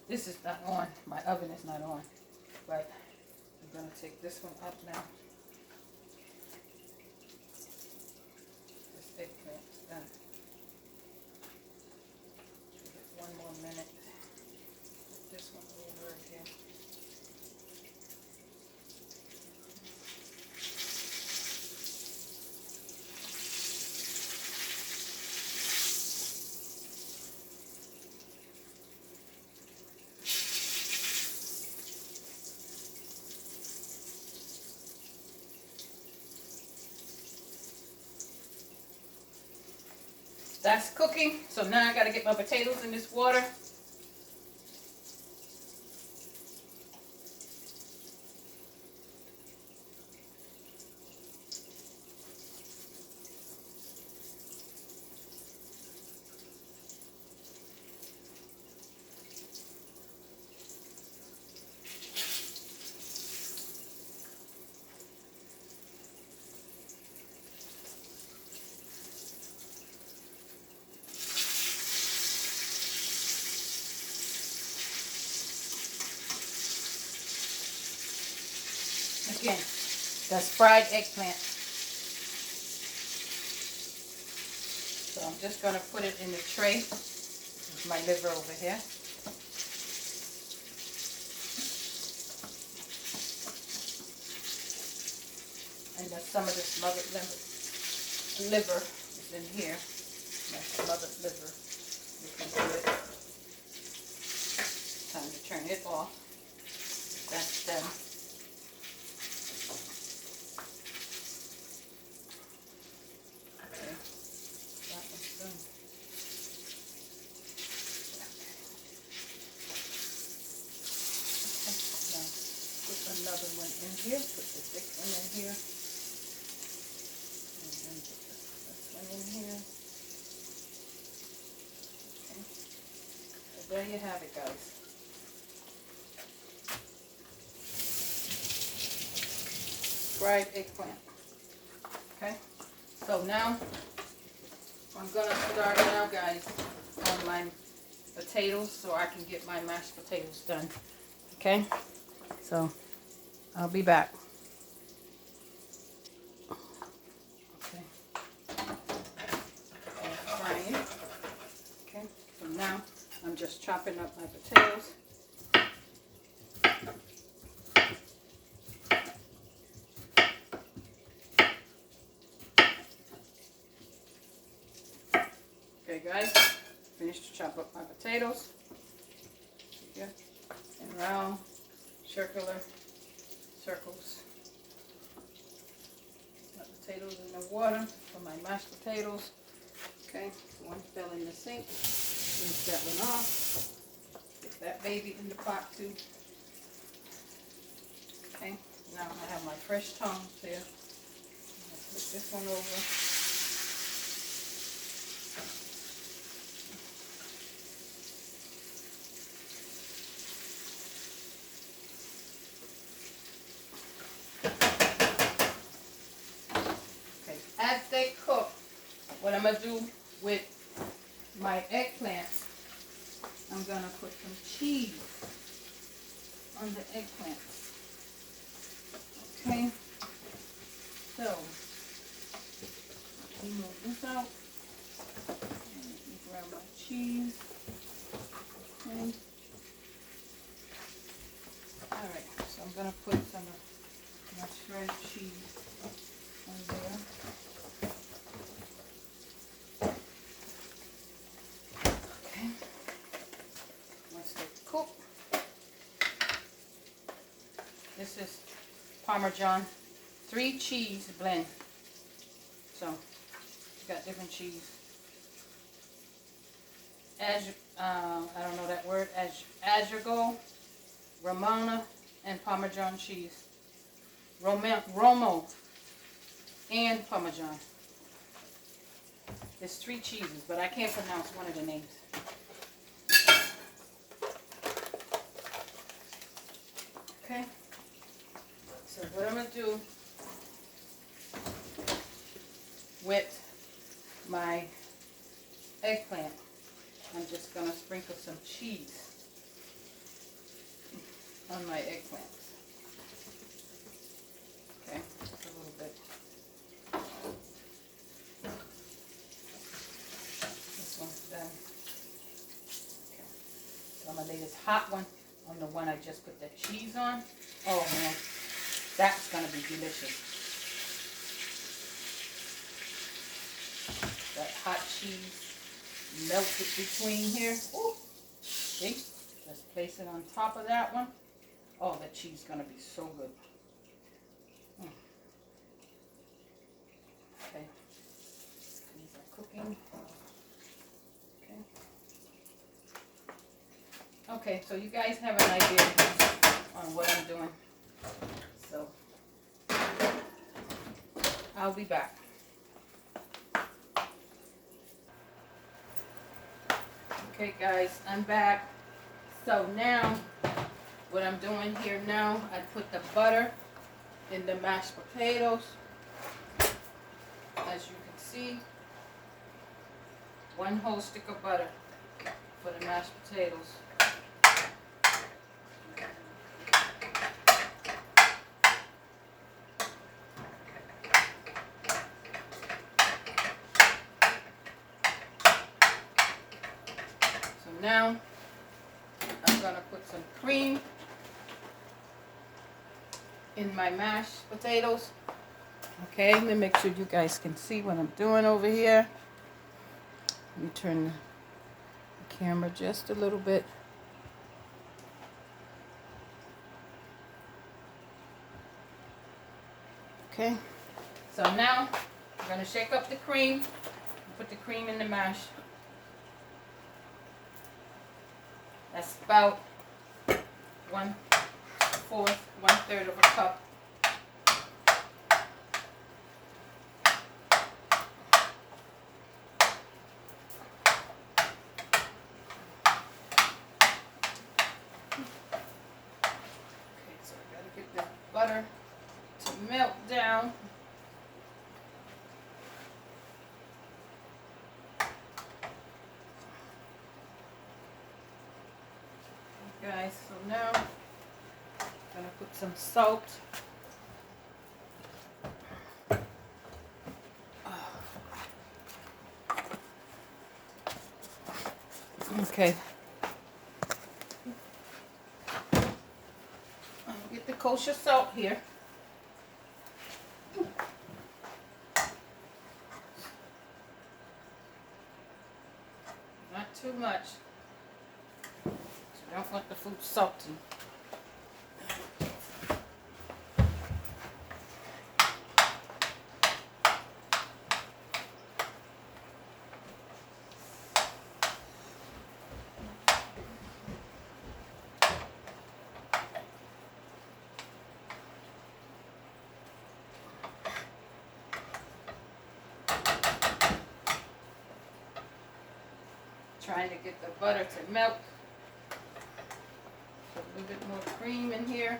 This is not on. My oven is not on, but I'm gonna take this one up now. This eggplant's done. Give it one more minute. Put this one over again. That's cooking. So now I gotta get my potatoes in this water. Again, that's fried eggplant. So I'm just going to put it in the tray with my liver over here. And then some of the smothered liver is in here. My smothered liver. Looking good. Time to turn it off. That's done. Okay, that one's done. Okay, now put another one in here. Put the thick one in here. And then put this one in here. Okay. So there you have it, guys. Fried eggplant. Okay, so now I'm gonna start now, guys, on my potatoes so I can get my mashed potatoes done. Okay, so I'll be back. Okay, frying. Okay, so now I'm just chopping up my potatoes. Okay, guys, finished to chop up my potatoes. Yeah, and round, circular circles. My potatoes in the water for my mashed potatoes. Okay, one fell in the sink. Rinse that one off. Get that baby in the pot too. Okay, now I have my fresh tongs here. I'm gonna put this one over. Okay, as they cook, what I'm gonna do with my eggplants, I'm gonna put some cheese on the eggplants. Okay, so let me move this out. And let me grab my cheese. Okay. Alright, so I'm gonna put some of my shredded cheese on there. Okay. Once they cook, this is Parmesan 3 cheese blend. So you got different cheese. I don't know that word. Ajago, Romana, and Parmesan cheese. Romo and Parmesan. There's 3 cheeses, but I can't pronounce one of the names. Okay. So what I'm gonna do with my eggplant, I'm just gonna sprinkle some cheese on my eggplants. Okay, just a little bit. This one's done. Okay. So I'm gonna lay this hot one on the one I just put that cheese on. Oh man, that's gonna be delicious. That hot cheese melted between here. Ooh. See? Just place it on top of that one. Oh, that cheese is gonna be so good. Okay. These are cooking. Okay. Okay, so you guys have an idea on what I'm doing. So I'll be back. Okay guys, I'm back. So now what I'm doing here now, I put the butter in the mashed potatoes. As you can see, 1 whole stick of butter for the mashed potatoes. now I'm gonna put some cream in my mashed potatoes. Okay, let me make sure you guys can see what I'm doing over here. Let me turn the camera just a little bit. Okay, so now I'm gonna shake up the cream, put the cream in the mash. That's about 1/4, 1/3 of a cup. Okay, so I gotta get the butter to melt down. Guys, so now I'm gonna put some salt. Okay. Get the kosher salt here. Not too much. You don't want the food salty. Trying to get the butter to melt. Put a little bit more cream in here.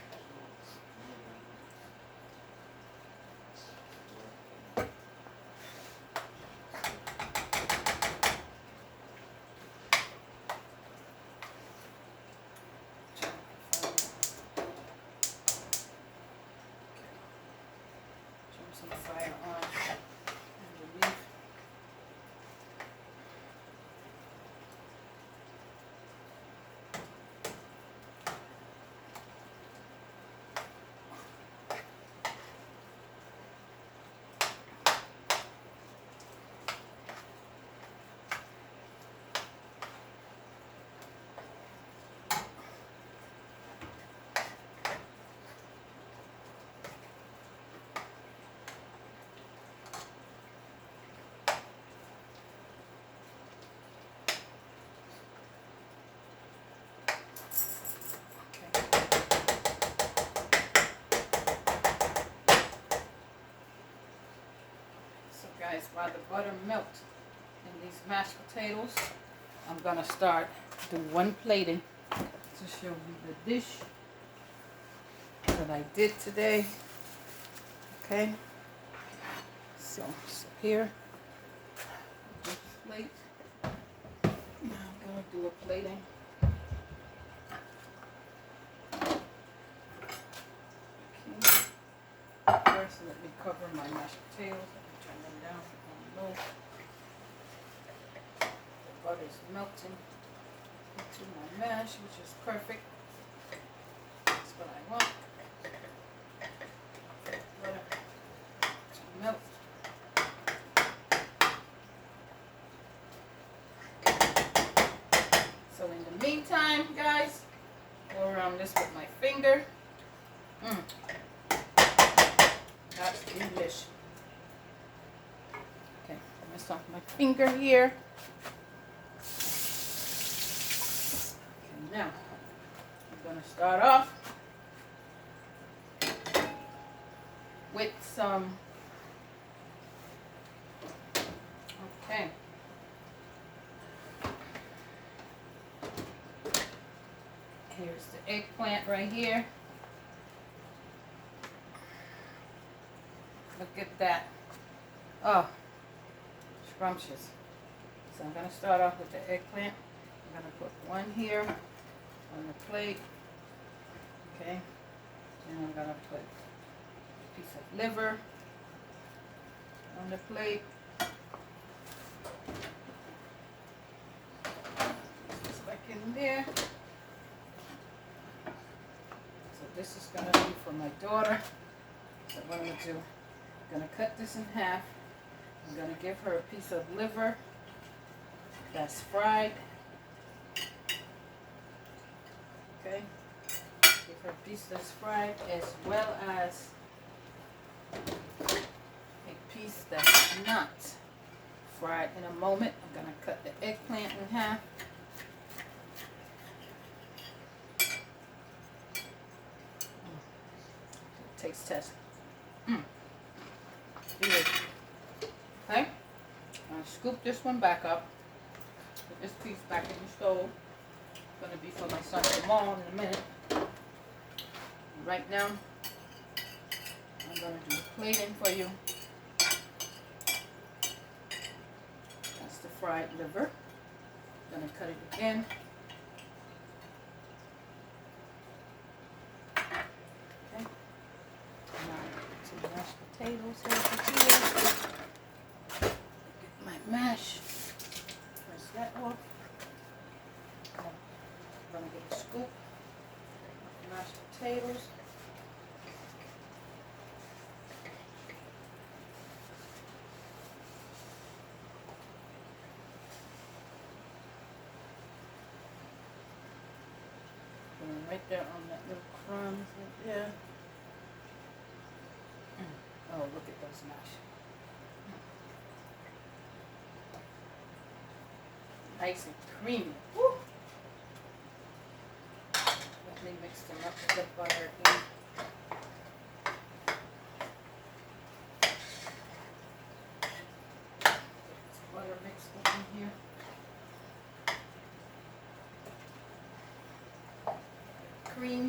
Turn some fire on. Underneath. Guys, while the butter melts in these mashed potatoes, I'm gonna start do one plating to show you the dish that I did today. Okay, so here, this plate. Now I'm gonna do a plating. Okay. First, let me cover my mashed potatoes. Turn them down on low. The butter is melting into my mash, which is perfect. That's what I want. Butter to melt. So in the meantime, guys, go around this with my finger. That's delish. Okay, mess off my finger here. Okay, now I'm gonna start off with some. Okay. Here's the eggplant right here. Look at that. Oh, scrumptious. So I'm going to start off with the eggplant. I'm going to put one here on the plate. Okay. And I'm going to put a piece of liver on the plate. Just like in there. So this is gonna be for my daughter. So what I'm gonna do, I'm gonna cut this in half. I'm gonna give her a piece of liver that's fried. Okay, give her a piece that's fried, as well as a piece that's not fried. In a moment, I'm gonna cut the eggplant in half. Taste test. Good. Okay, I'm gonna scoop this one back up. Put this piece back in the stove. It's gonna be for my son tomorrow in a minute. Right now, I'm gonna do the plating for you. That's the fried liver. Gonna cut it again. Okay. Now some mashed potatoes over here. Get my mash. Press that off. I'm gonna get a scoop of mashed potatoes. Right there on that little crumbs right there. Oh, look at those mash. Nice and creamy. Woo! Let me mix them up with the butter in. Butter mixed up in here. Cream.